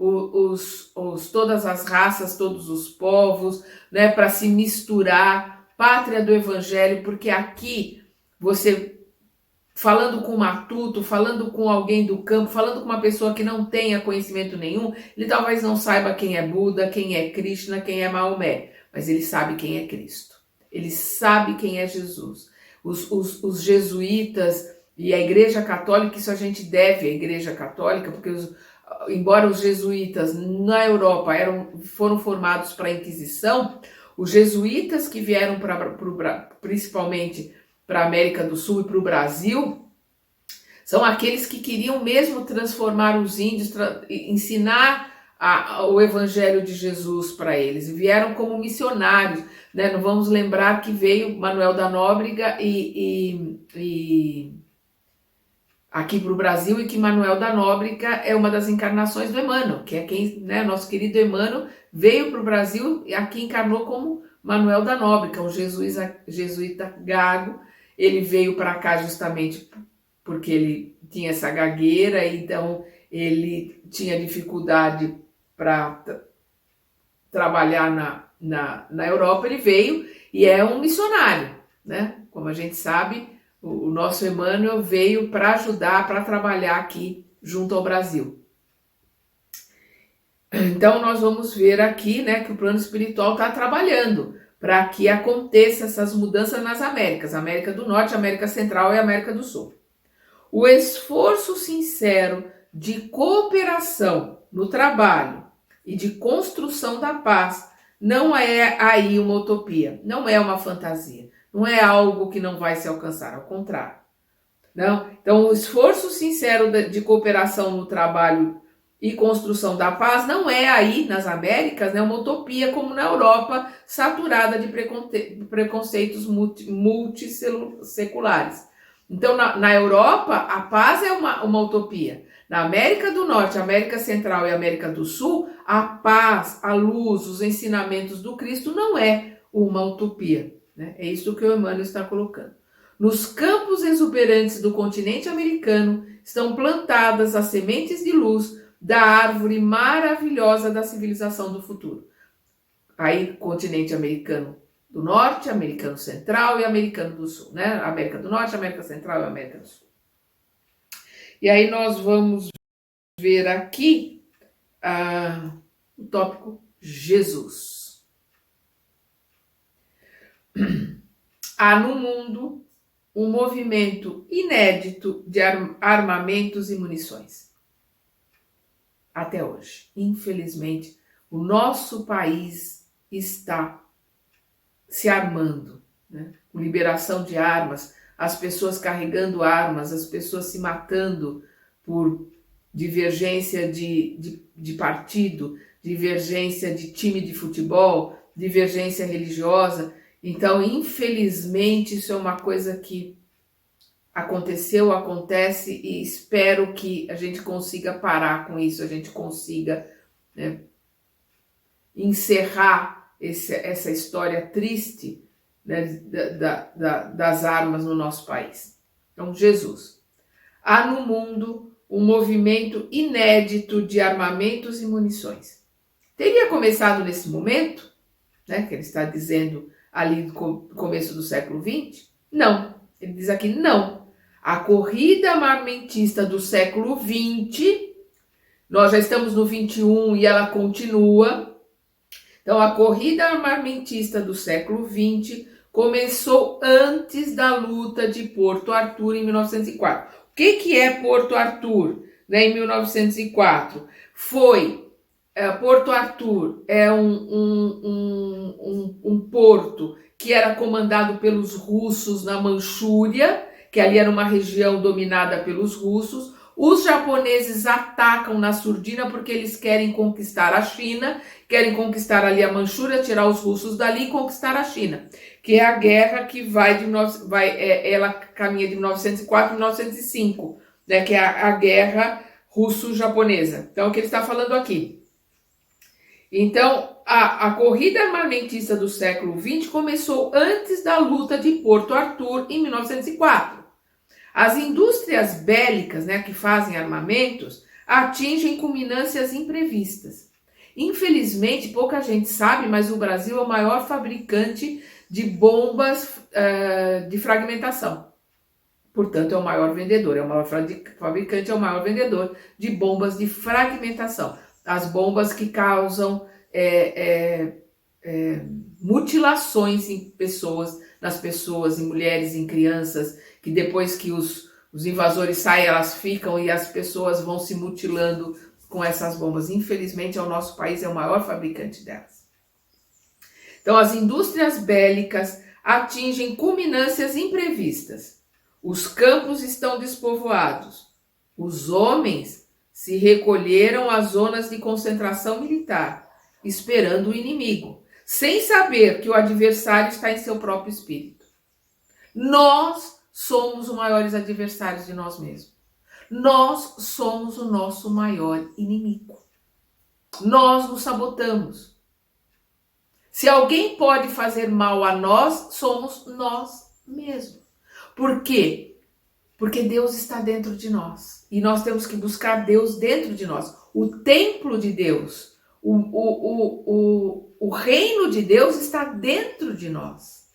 todas as raças, todos os povos, né, para se misturar, pátria do evangelho, porque aqui você, falando com um matuto, falando com alguém do campo, falando com uma pessoa que não tenha conhecimento nenhum, ele talvez não saiba quem é Buda, quem é Krishna, quem é Maomé, mas ele sabe quem é Cristo, ele sabe quem é Jesus. Os jesuítas e a Igreja Católica, isso a gente deve à Igreja Católica, porque embora os jesuítas na Europa foram formados para a Inquisição, os jesuítas que vieram principalmente para a América do Sul e para o Brasil, são aqueles que queriam mesmo transformar os índios, ensinar o Evangelho de Jesus para eles, e vieram como missionários, né? Não vamos lembrar que veio Manuel da Nóbrega aqui para o Brasil, e que Manuel da Nóbrega é uma das encarnações do Emmanuel, que é quem, né, nosso querido Emmanuel veio para o Brasil e aqui encarnou como Manuel da Nóbrega, um jesuíta gago. Ele veio para cá justamente porque ele tinha essa gagueira, então ele tinha dificuldade para trabalhar na Europa. Ele veio e é um missionário, né? Como a gente sabe, o nosso Emmanuel veio para ajudar, para trabalhar aqui junto ao Brasil. Então nós vamos ver aqui, né, que o plano espiritual está trabalhando para que aconteça essas mudanças nas Américas, América do Norte, América Central e América do Sul. O esforço sincero de cooperação no trabalho e de construção da paz não é aí uma utopia, não é uma fantasia, não é algo que não vai se alcançar, ao contrário. Não? Então, o esforço sincero de cooperação no trabalho e construção da paz não é aí nas Américas, né, uma utopia como na Europa, saturada de preconceitos multisseculares. Então, na Europa, a paz é uma utopia. Na América do Norte, América Central e América do Sul, a paz, a luz, os ensinamentos do Cristo não é uma utopia. Né? É isso que o Emmanuel está colocando. Nos campos exuberantes do continente americano estão plantadas as sementes de luz da árvore maravilhosa da civilização do futuro. Aí, continente americano do Norte, americano central e americano do Sul, né? América do Norte, América Central e América do Sul. E aí nós vamos ver aqui o tópico Jesus. Há no mundo um movimento inédito de armamentos e munições. Até hoje, infelizmente, o nosso país está se armando, né? Com liberação de armas, as pessoas carregando armas, as pessoas se matando por divergência de partido, divergência de time de futebol, divergência religiosa. Então, infelizmente, isso é uma coisa que aconteceu, acontece, e espero que a gente consiga parar com isso, a gente consiga, né, encerrar essa história triste, né, das armas no nosso país. Então, Jesus. Há no mundo um movimento inédito de armamentos e munições. Teria começado nesse momento, né, que ele está dizendo ali no começo do século XX? Não. Ele diz aqui, não. A corrida armamentista do século XX, nós já estamos no 21 e ela continua. Então, a corrida armamentista do século XX começou antes da luta de Porto Arthur, em 1904. O que é Porto Arthur, né, em 1904? Porto Arthur é um porto que era comandado pelos russos na Manchúria, que ali era uma região dominada pelos russos. Os japoneses atacam na surdina porque eles querem conquistar a China, querem conquistar ali a Manchúria, tirar os russos dali e conquistar a China, que é a guerra que ela caminha de 1904 a 1905, né, que é a guerra russo-japonesa. Então, é o que ele está falando aqui. Então, a corrida armamentista do século XX começou antes da luta de Porto Arthur, em 1904. As indústrias bélicas, né, que fazem armamentos, atingem culminâncias imprevistas. Infelizmente, pouca gente sabe, mas o Brasil é o maior fabricante de bombas de fragmentação. Portanto, é o maior vendedor, é o maior fabricante, é o maior vendedor de bombas de fragmentação. As bombas que causam mutilações nas pessoas, em mulheres, em crianças, que depois que os invasores saem, elas ficam e as pessoas vão se mutilando com essas bombas. Infelizmente, o nosso país é o maior fabricante delas. Então, as indústrias bélicas atingem culminâncias imprevistas. Os campos estão despovoados. Os homens se recolheram às zonas de concentração militar, esperando o inimigo, sem saber que o adversário está em seu próprio espírito. Nós somos os maiores adversários de nós mesmos. Nós somos o nosso maior inimigo. Nós nos sabotamos. Se alguém pode fazer mal a nós, somos nós mesmos. Por quê? Porque Deus está dentro de nós. E nós temos que buscar Deus dentro de nós. O templo de Deus, o reino de Deus está dentro de nós.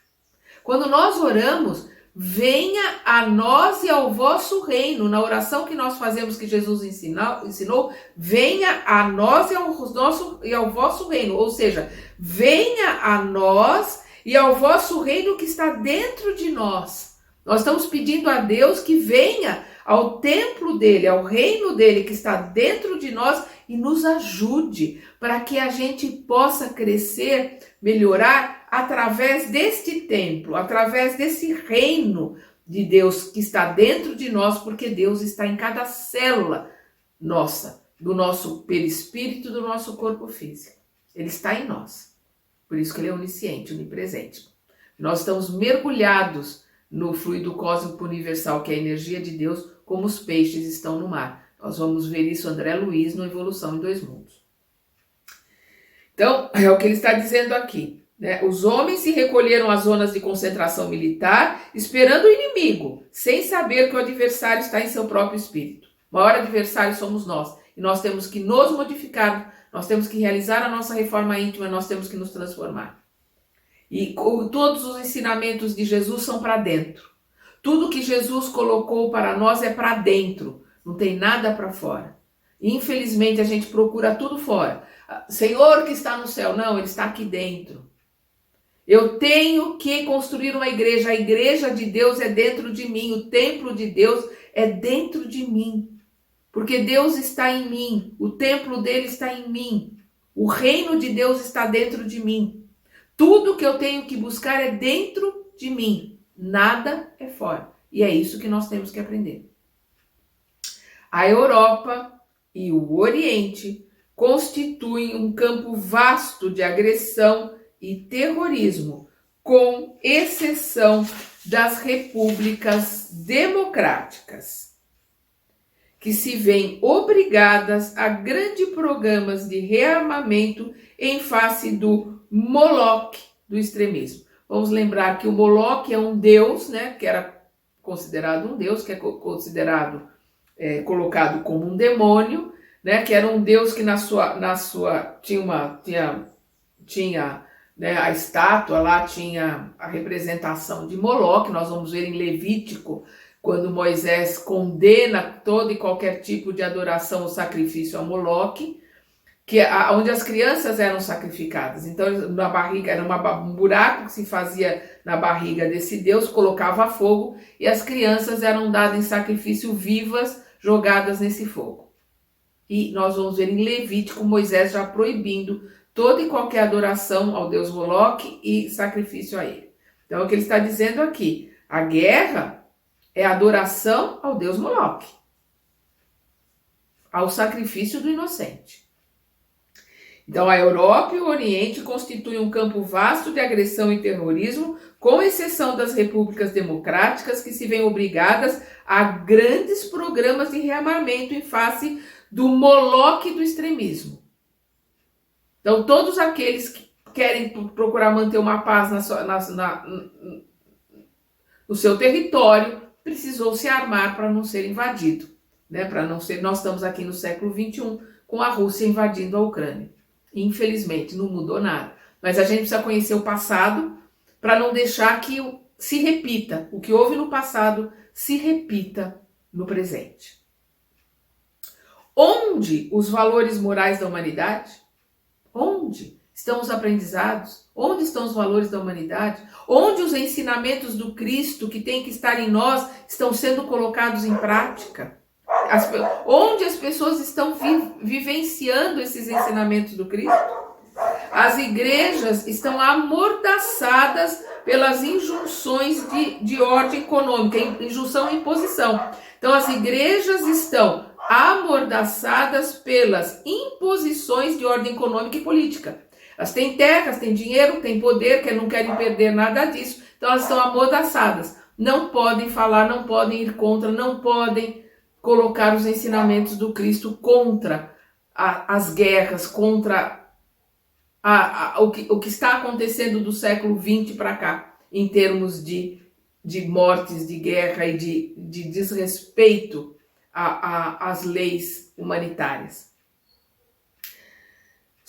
Quando nós oramos, venha a nós e ao vosso reino. Na oração que nós fazemos, que Jesus ensinou, venha a nós e ao vosso reino. Ou seja, venha a nós e ao vosso reino que está dentro de nós. Nós estamos pedindo a Deus que venha ao templo dele, ao reino dele que está dentro de nós e nos ajude para que a gente possa crescer, melhorar através deste templo, através desse reino de Deus que está dentro de nós, porque Deus está em cada célula nossa, do nosso perispírito, do nosso corpo físico. Ele está em nós. Por isso que ele é onisciente, onipresente. Nós estamos mergulhados no fluido cósmico universal, que é a energia de Deus, como os peixes estão no mar. Nós vamos ver isso, André Luiz, no Evolução em Dois Mundos. Então, é o que ele está dizendo aqui, né? Os homens se recolheram às zonas de concentração militar, esperando o inimigo, sem saber que o adversário está em seu próprio espírito. O maior adversário somos nós, e nós temos que nos modificar, nós temos que realizar a nossa reforma íntima, nós temos que nos transformar. E todos os ensinamentos de Jesus são para dentro. Tudo que Jesus colocou para nós é para dentro, não tem nada para fora. Infelizmente a gente procura tudo fora. Senhor que está no céu, não, ele está aqui dentro. Eu tenho que construir uma igreja, a igreja de Deus é dentro de mim, o templo de Deus é dentro de mim. Porque Deus está em mim, o templo dele está em mim, o reino de Deus está dentro de mim. Tudo que eu tenho que buscar é dentro de mim, nada é fora. E é isso que nós temos que aprender. A Europa e o Oriente constituem um campo vasto de agressão e terrorismo, com exceção das repúblicas democráticas, que se veem obrigadas a grandes programas de rearmamento em face do Moloque do extremismo. Vamos lembrar que o Moloque é um deus, né, que era considerado um deus, que é considerado, colocado como um demônio, né, que era um deus que tinha né, a estátua lá, tinha a representação de Moloque. Nós vamos ver em Levítico, quando Moisés condena todo e qualquer tipo de adoração ou sacrifício a Moloque, onde as crianças eram sacrificadas. Então, na barriga, era um buraco que se fazia na barriga desse Deus, colocava fogo, e as crianças eram dadas em sacrifício vivas, jogadas nesse fogo. E nós vamos ver em Levítico, Moisés já proibindo toda e qualquer adoração ao Deus Moloque e sacrifício a ele. Então, o que ele está dizendo aqui, a guerra é adoração ao Deus Moloque, ao sacrifício do inocente. Então, a Europa e o Oriente constituem um campo vasto de agressão e terrorismo, com exceção das repúblicas democráticas, que se veem obrigadas a grandes programas de rearmamento em face do Moloque do extremismo. Então, todos aqueles que querem procurar manter uma paz no seu território, precisou se armar para não ser invadido, né? Para não ser. Nós estamos aqui no século XXI com a Rússia invadindo a Ucrânia. Infelizmente, não mudou nada. Mas a gente precisa conhecer o passado para não deixar que se repita. O que houve no passado se repita no presente. Onde os valores morais da humanidade? Onde estão os aprendizados? Onde estão os valores da humanidade? Onde os ensinamentos do Cristo que tem que estar em nós estão sendo colocados em prática? Onde as pessoas estão vivenciando esses ensinamentos do Cristo? As igrejas estão amordaçadas pelas injunções de ordem econômica, injunção e imposição. Então, as igrejas estão amordaçadas pelas imposições de ordem econômica e política. Elas têm terras, têm dinheiro, têm poder, que não querem perder nada disso. Então, elas estão amordaçadas. Não podem falar, não podem ir contra, não podem colocar os ensinamentos do Cristo contra as guerras, contra o que está acontecendo do século XX para cá, em termos de mortes, de guerra e de desrespeito às leis humanitárias.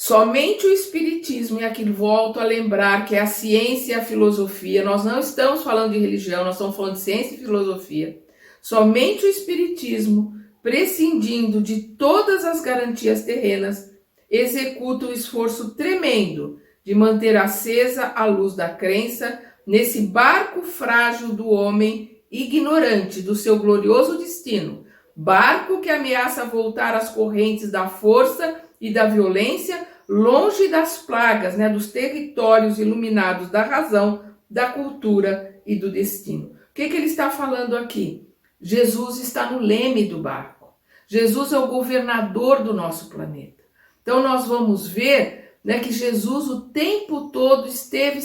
Somente o Espiritismo, e aqui volto a lembrar que é a ciência e a filosofia, nós não estamos falando de religião, nós estamos falando de ciência e filosofia. Somente o Espiritismo, prescindindo de todas as garantias terrenas, executa o esforço tremendo de manter acesa a luz da crença nesse barco frágil do homem ignorante do seu glorioso destino, barco que ameaça voltar às correntes da força e da violência, longe das plagas, dos territórios iluminados da razão, da cultura e do destino. O que ele está falando aqui? Jesus está no leme do barco. Jesus é o governador do nosso planeta. Então nós vamos ver que Jesus o tempo todo esteve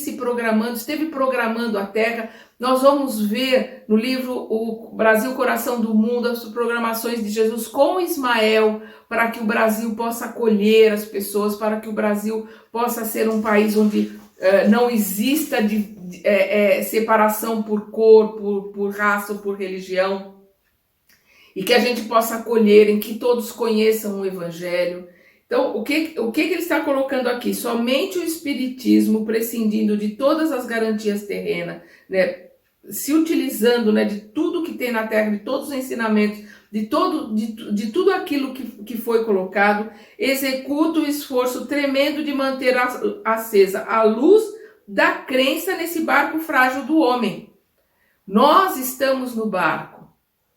programando a Terra. Nós vamos ver no livro O Brasil, Coração do Mundo, as programações de Jesus com Ismael, para que o Brasil possa acolher as pessoas, para que o Brasil possa ser um país onde não exista separação por cor, por raça ou por religião, e que a gente possa acolher, em que todos conheçam o Evangelho. Então, o que ele está colocando aqui? Somente o Espiritismo, prescindindo de todas as garantias terrenas, se utilizando de tudo que tem na Terra, de todos os ensinamentos, de tudo aquilo que foi colocado, executa o esforço tremendo de manter acesa a luz da crença nesse barco frágil do homem. Nós estamos no barco,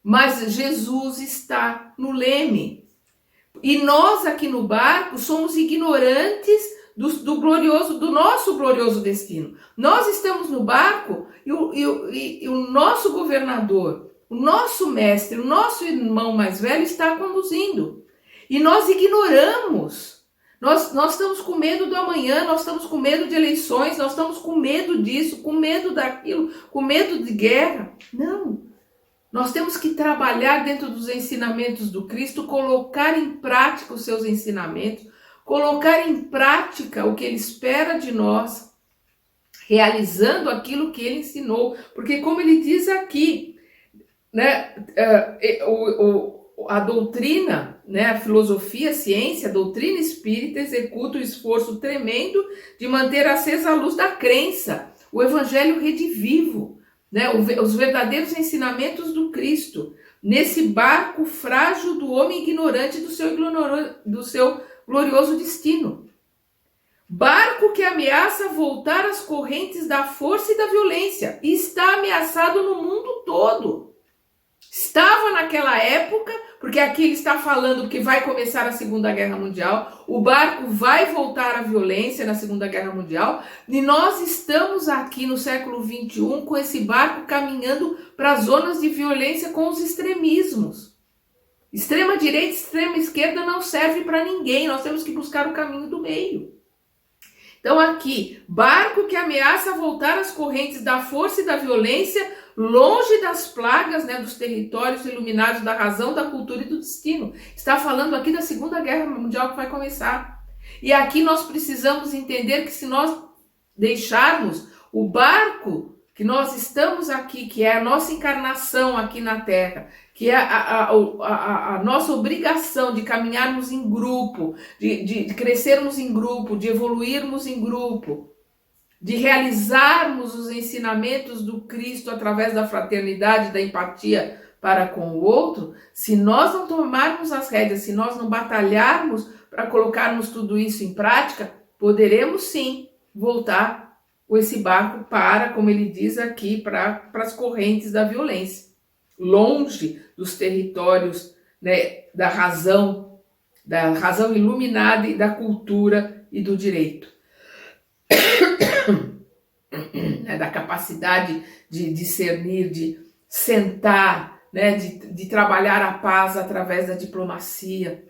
mas Jesus está no leme. E nós aqui no barco somos ignorantes do nosso glorioso destino. Nós estamos no barco e o nosso governador, o nosso mestre, o nosso irmão mais velho está conduzindo. E nós ignoramos. Nós estamos com medo do amanhã, nós estamos com medo de eleições, nós estamos com medo disso, com medo daquilo, com medo de guerra. Não. Nós temos que trabalhar dentro dos ensinamentos do Cristo, colocar em prática os seus ensinamentos, colocar em prática o que ele espera de nós, realizando aquilo que ele ensinou. Porque, como ele diz aqui, a doutrina, a filosofia, a ciência, a doutrina espírita executa o esforço tremendo de manter acesa a luz da crença, o evangelho redivivo, os verdadeiros ensinamentos do Cristo, nesse barco frágil do homem ignorante do seu glorioso destino. Barco que ameaça voltar às correntes da força e da violência, e está ameaçado no mundo todo. Estava naquela época, porque aqui ele está falando que vai começar a Segunda Guerra Mundial, o barco vai voltar à violência na Segunda Guerra Mundial, e nós estamos aqui no século XXI com esse barco caminhando para zonas de violência com os extremismos. Extrema direita, extrema esquerda não serve para ninguém, nós temos que buscar o caminho do meio. Então aqui, barco que ameaça voltar às correntes da força e da violência, longe das plagas, dos territórios iluminados da razão, da cultura e do destino. Está falando aqui da Segunda Guerra Mundial que vai começar. E aqui nós precisamos entender que se nós deixarmos o barco que nós estamos aqui, que é a nossa encarnação aqui na Terra, que é a nossa obrigação de caminharmos em grupo, de crescermos em grupo, de evoluirmos em grupo, de realizarmos os ensinamentos do Cristo através da fraternidade, da empatia para com o outro, se nós não tomarmos as rédeas, se nós não batalharmos para colocarmos tudo isso em prática, poderemos sim voltar esse barco para, como ele diz aqui, para as correntes da violência, longe dos territórios da razão iluminada e da cultura e do direito. Da capacidade de discernir, de sentar, de trabalhar a paz através da diplomacia,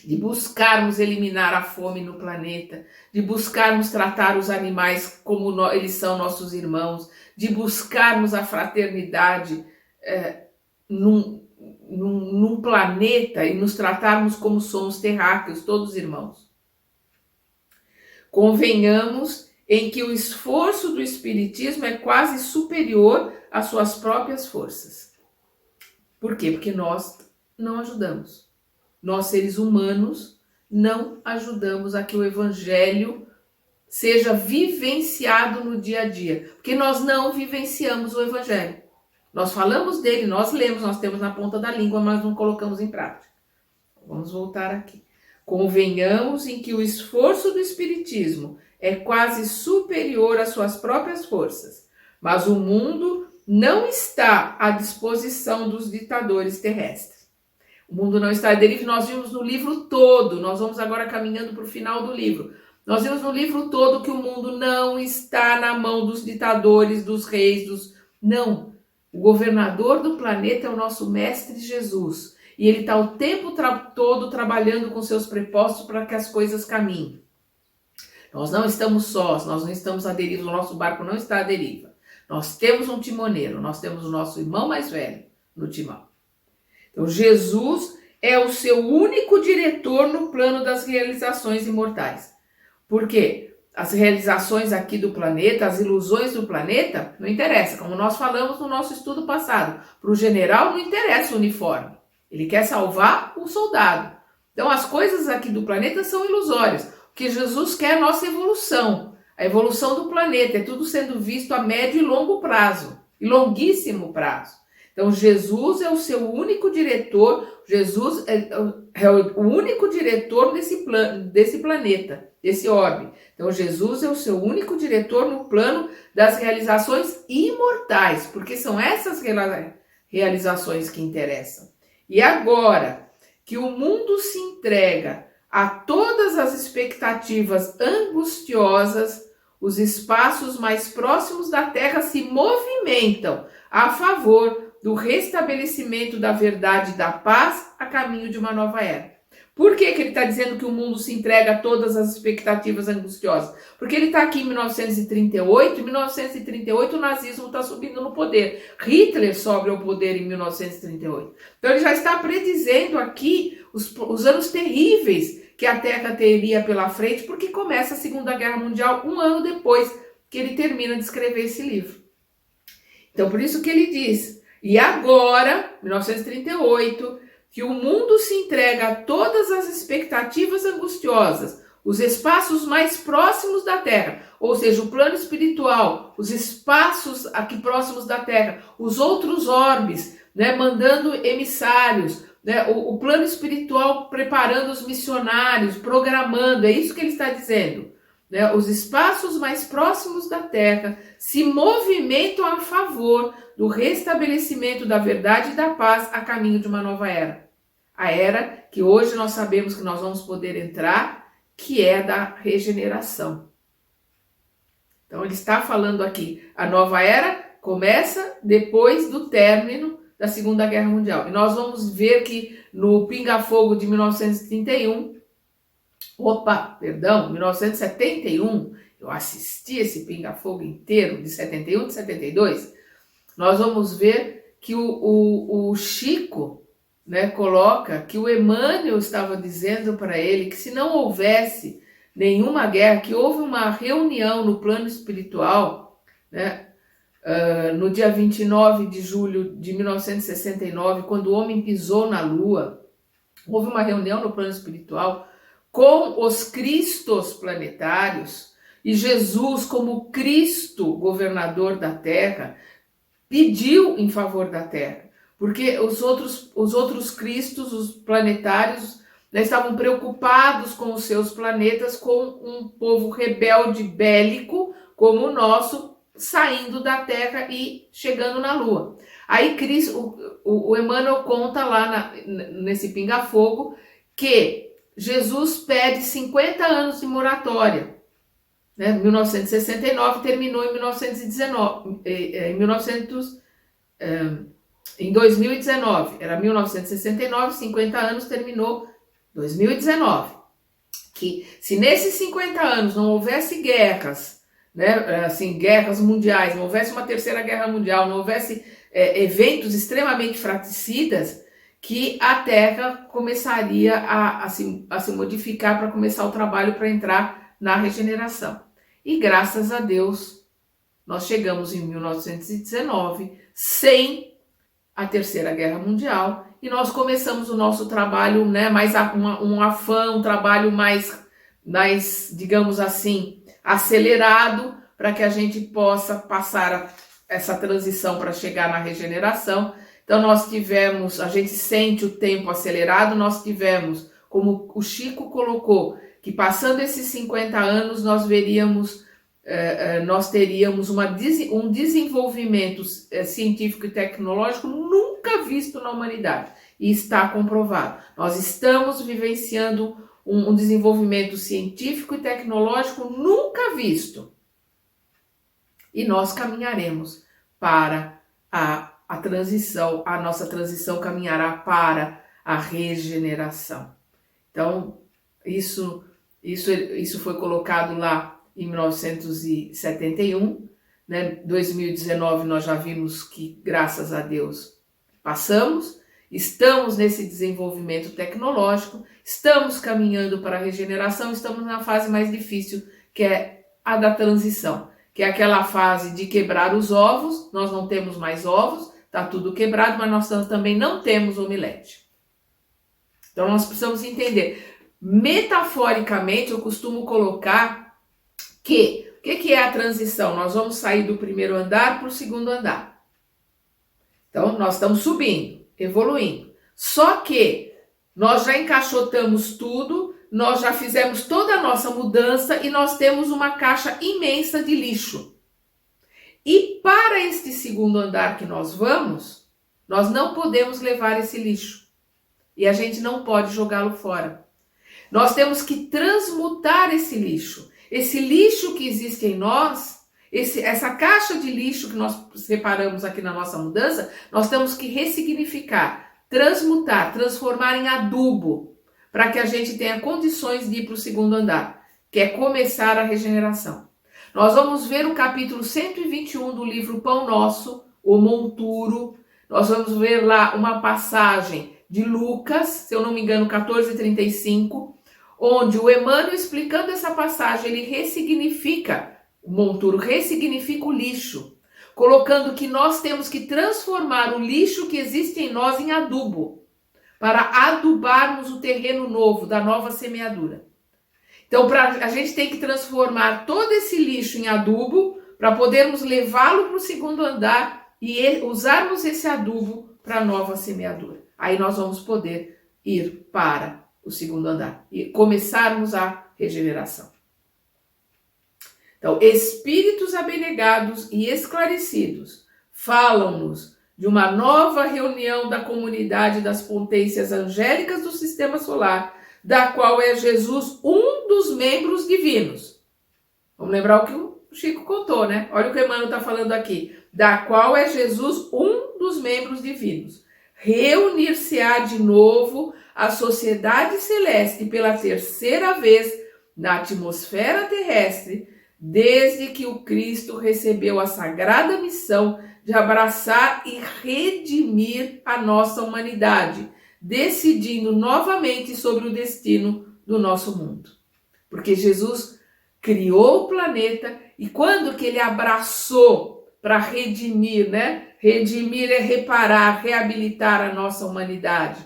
de buscarmos eliminar a fome no planeta, de buscarmos tratar os animais como eles são nossos irmãos, de buscarmos a fraternidade num planeta e nos tratarmos como somos terráqueos, todos irmãos. Convenhamos em que o esforço do Espiritismo é quase superior às suas próprias forças. Por quê? Porque nós não ajudamos. Nós, seres humanos, não ajudamos a que o evangelho seja vivenciado no dia a dia, porque nós não vivenciamos o evangelho. Nós falamos dele, nós lemos, nós temos na ponta da língua, mas não colocamos em prática. Vamos voltar aqui. Convenhamos em que o esforço do Espiritismo é quase superior às suas próprias forças, mas o mundo não está à disposição dos ditadores terrestres. O mundo não está à deriva, nós vimos no livro todo, nós vamos agora caminhando para o final do livro. Nós vimos no livro todo que o mundo não está na mão dos ditadores, dos reis, Não. O governador do planeta é o nosso Mestre Jesus. E ele está o tempo todo trabalhando com seus prepostos para que as coisas caminhem. Nós não estamos sós, nós não estamos à deriva, o nosso barco não está à deriva. Nós temos um timoneiro, nós temos o nosso irmão mais velho no timão. Então, Jesus é o seu único diretor no plano das realizações imortais. Por quê? As realizações aqui do planeta, as ilusões do planeta, não interessa. Como nós falamos no nosso estudo passado, para o general não interessa o uniforme. Ele quer salvar o soldado. Então, as coisas aqui do planeta são ilusórias. O que Jesus quer é a nossa evolução. A evolução do planeta. É tudo sendo visto a médio e longo prazo. E longuíssimo prazo. Então, Jesus é o seu único diretor. Jesus é o único diretor desse planeta, desse orbe. Então, Jesus é o seu único diretor no plano das realizações imortais. Porque são essas realizações que interessam. E agora que o mundo se entrega a todas as expectativas angustiosas, os espaços mais próximos da Terra se movimentam a favor do restabelecimento da verdade e da paz a caminho de uma nova era. Por que ele está dizendo que o mundo se entrega a todas as expectativas angustiosas? Porque ele está aqui em 1938, em 1938 o nazismo está subindo no poder. Hitler sobe ao poder em 1938. Então ele já está predizendo aqui os anos terríveis que a Terra teria pela frente, porque começa a Segunda Guerra Mundial um ano depois que ele termina de escrever esse livro. Então por isso que ele diz, e agora, 1938... que o mundo se entrega a todas as expectativas angustiosas, os espaços mais próximos da Terra, ou seja, o plano espiritual, os espaços aqui próximos da Terra, os outros orbes, né, mandando emissários, né, o plano espiritual preparando os missionários, programando, é isso que ele está dizendo. Né, os espaços mais próximos da Terra se movimentam a favor do restabelecimento da verdade e da paz a caminho de uma nova era. A era que hoje nós sabemos que nós vamos poder entrar, que é da regeneração. Então ele está falando aqui, a nova era começa depois do término da Segunda Guerra Mundial. E nós vamos ver que no Pinga-Fogo de 1971, 1971, eu assisti esse Pinga-Fogo inteiro, de 71, de 72, nós vamos ver que o Chico, né, coloca que o Emmanuel estava dizendo para ele que se não houvesse nenhuma guerra, que houve uma reunião no plano espiritual, né, no dia 29 de julho de 1969, quando o homem pisou na Lua, houve uma reunião no plano espiritual com os Cristos planetários, e Jesus, como Cristo, governador da Terra, pediu em favor da Terra. Porque os outros Cristos, os planetários, né, estavam preocupados com os seus planetas, com um povo rebelde bélico, como o nosso, saindo da Terra e chegando na Lua. Aí o Emmanuel conta lá nesse Pinga-Fogo que Jesus pede 50 anos de moratória. Né? 1969 terminou em 1919, em 2019, era 1969, 50 anos, terminou 2019. Que se nesses 50 anos não houvesse guerras, né, assim, guerras mundiais, não houvesse uma terceira guerra mundial, não houvesse eventos extremamente fratricidas, que a Terra começaria a se modificar para começar o trabalho para entrar na regeneração. E graças a Deus, nós chegamos em 1919 sem a Terceira Guerra Mundial, e nós começamos o nosso trabalho, né, um afã, um trabalho mais, digamos assim, acelerado, para que a gente possa passar essa transição para chegar na regeneração. Então a gente sente o tempo acelerado, nós tivemos, como o Chico colocou, que passando esses 50 anos nós teríamos um desenvolvimento científico e tecnológico nunca visto na humanidade, e está comprovado. Nós estamos vivenciando um desenvolvimento científico e tecnológico nunca visto. E nós caminharemos para a transição, a nossa transição caminhará para a regeneração. Então, isso foi colocado lá em 1971, né? 2019 nós já vimos que, graças a Deus, passamos, estamos nesse desenvolvimento tecnológico, estamos caminhando para a regeneração, estamos na fase mais difícil, que é a da transição, que é aquela fase de quebrar os ovos. Nós não temos mais ovos, está tudo quebrado, mas nós também não temos omelete. Então nós precisamos entender. Metaforicamente, eu costumo colocar que o que é a transição? Nós vamos sair do primeiro andar para o segundo andar. Então nós estamos subindo, evoluindo. Só que nós já encaixotamos tudo, nós já fizemos toda a nossa mudança e nós temos uma caixa imensa de lixo. E para este segundo andar que nós vamos, nós não podemos levar esse lixo. E a gente não pode jogá-lo fora. Nós temos que transmutar esse lixo. Esse lixo que existe em nós, essa caixa de lixo que nós separamos aqui na nossa mudança, nós temos que ressignificar, transmutar, transformar em adubo, para que a gente tenha condições de ir para o segundo andar, que é começar a regeneração. Nós vamos ver o capítulo 121 do livro Pão Nosso, o Monturo. Nós vamos ver lá uma passagem de Lucas, se eu não me engano, 14:35, onde o Emmanuel, explicando essa passagem, ele ressignifica, o Monturo ressignifica o lixo, colocando que nós temos que transformar o lixo que existe em nós em adubo, para adubarmos o terreno novo, da nova semeadura. Então, a gente tem que transformar todo esse lixo em adubo, para podermos levá-lo para o segundo andar e usarmos esse adubo para a nova semeadura. Aí nós vamos poder ir para o segundo andar e começarmos a regeneração. Então, espíritos abnegados e esclarecidos falam-nos de uma nova reunião da comunidade das potências angélicas do sistema solar, da qual é Jesus um dos membros divinos. Vamos lembrar o que o Chico contou, né? Olha o que o Emmanuel está falando aqui. Da qual é Jesus um dos membros divinos. Reunir-se-á de novo a sociedade celeste pela terceira vez na atmosfera terrestre, desde que o Cristo recebeu a sagrada missão de abraçar e redimir a nossa humanidade, decidindo novamente sobre o destino do nosso mundo. Porque Jesus criou o planeta e quando que ele abraçou para redimir, né? Redimir é reparar, reabilitar a nossa humanidade.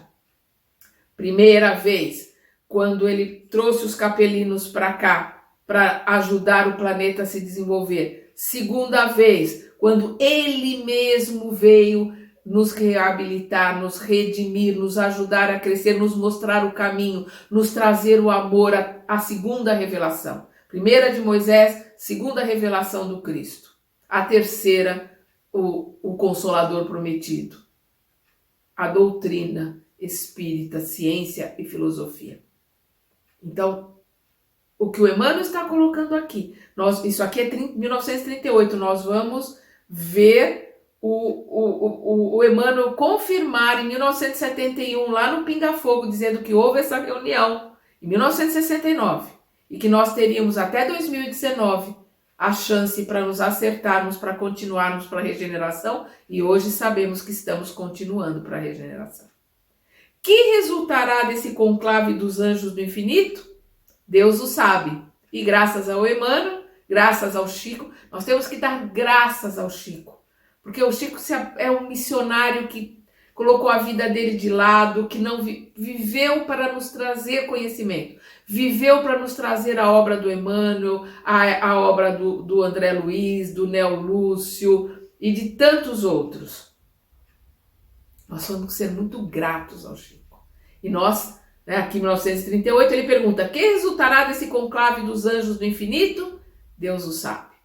Primeira vez, quando ele trouxe os capelinos para cá, para ajudar o planeta a se desenvolver. Segunda vez, quando ele mesmo veio nos reabilitar, nos redimir, nos ajudar a crescer, nos mostrar o caminho, nos trazer o amor, a segunda revelação. Primeira de Moisés, segunda revelação do Cristo. A terceira, o Consolador prometido. A doutrina espírita, ciência e filosofia. Então, o que o Emmanuel está colocando aqui, isso aqui é 1938, nós vamos ver o Emmanuel confirmar em 1971, lá no Pinga Fogo, dizendo que houve essa reunião em 1969 e que nós teríamos até 2019 a chance para nos acertarmos, para continuarmos para a regeneração, e hoje sabemos que estamos continuando para a regeneração. Que resultará desse conclave dos anjos do infinito? Deus o sabe. E graças ao Emmanuel, graças ao Chico, nós temos que dar graças ao Chico. Porque o Chico é um missionário que, colocou a vida dele de lado, que não viveu para nos trazer conhecimento, viveu para nos trazer a obra do Emmanuel, a obra do André Luiz, do Neo Lúcio e de tantos outros. Nós vamos ser muito gratos ao Chico. E nós, né, aqui em 1938, ele pergunta: que resultará desse conclave dos anjos do infinito? Deus o sabe.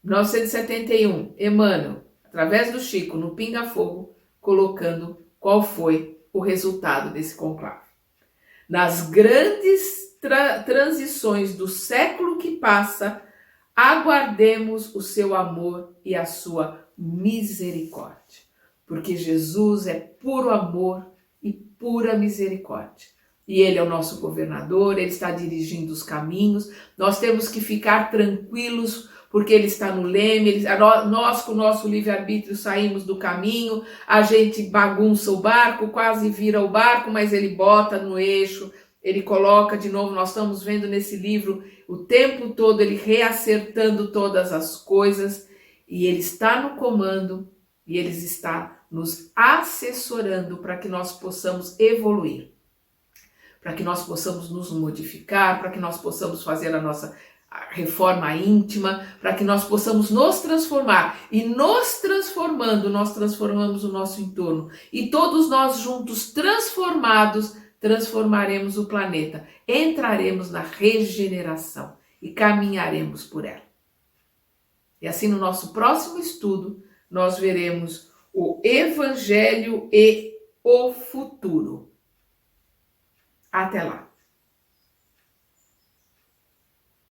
1971, Emmanuel, através do Chico, no Pinga Fogo, colocando qual foi o resultado desse conclave. Nas grandes transições do século que passa, aguardemos o seu amor e a sua misericórdia, porque Jesus é puro amor e pura misericórdia. E ele é o nosso governador, ele está dirigindo os caminhos, nós temos que ficar tranquilos, porque ele está no leme, nós com o nosso livre-arbítrio saímos do caminho, a gente bagunça o barco, quase vira o barco, mas ele bota no eixo, ele coloca de novo. Nós estamos vendo nesse livro o tempo todo ele reacertando todas as coisas, e ele está no comando, e ele está nos assessorando para que nós possamos evoluir, para que nós possamos nos modificar, para que nós possamos fazer a nossa reforma íntima, para que nós possamos nos transformar. E nos transformando, nós transformamos o nosso entorno. E todos nós juntos, transformados, transformaremos o planeta. Entraremos na regeneração e caminharemos por ela. E assim, no nosso próximo estudo, nós veremos o Evangelho e o futuro.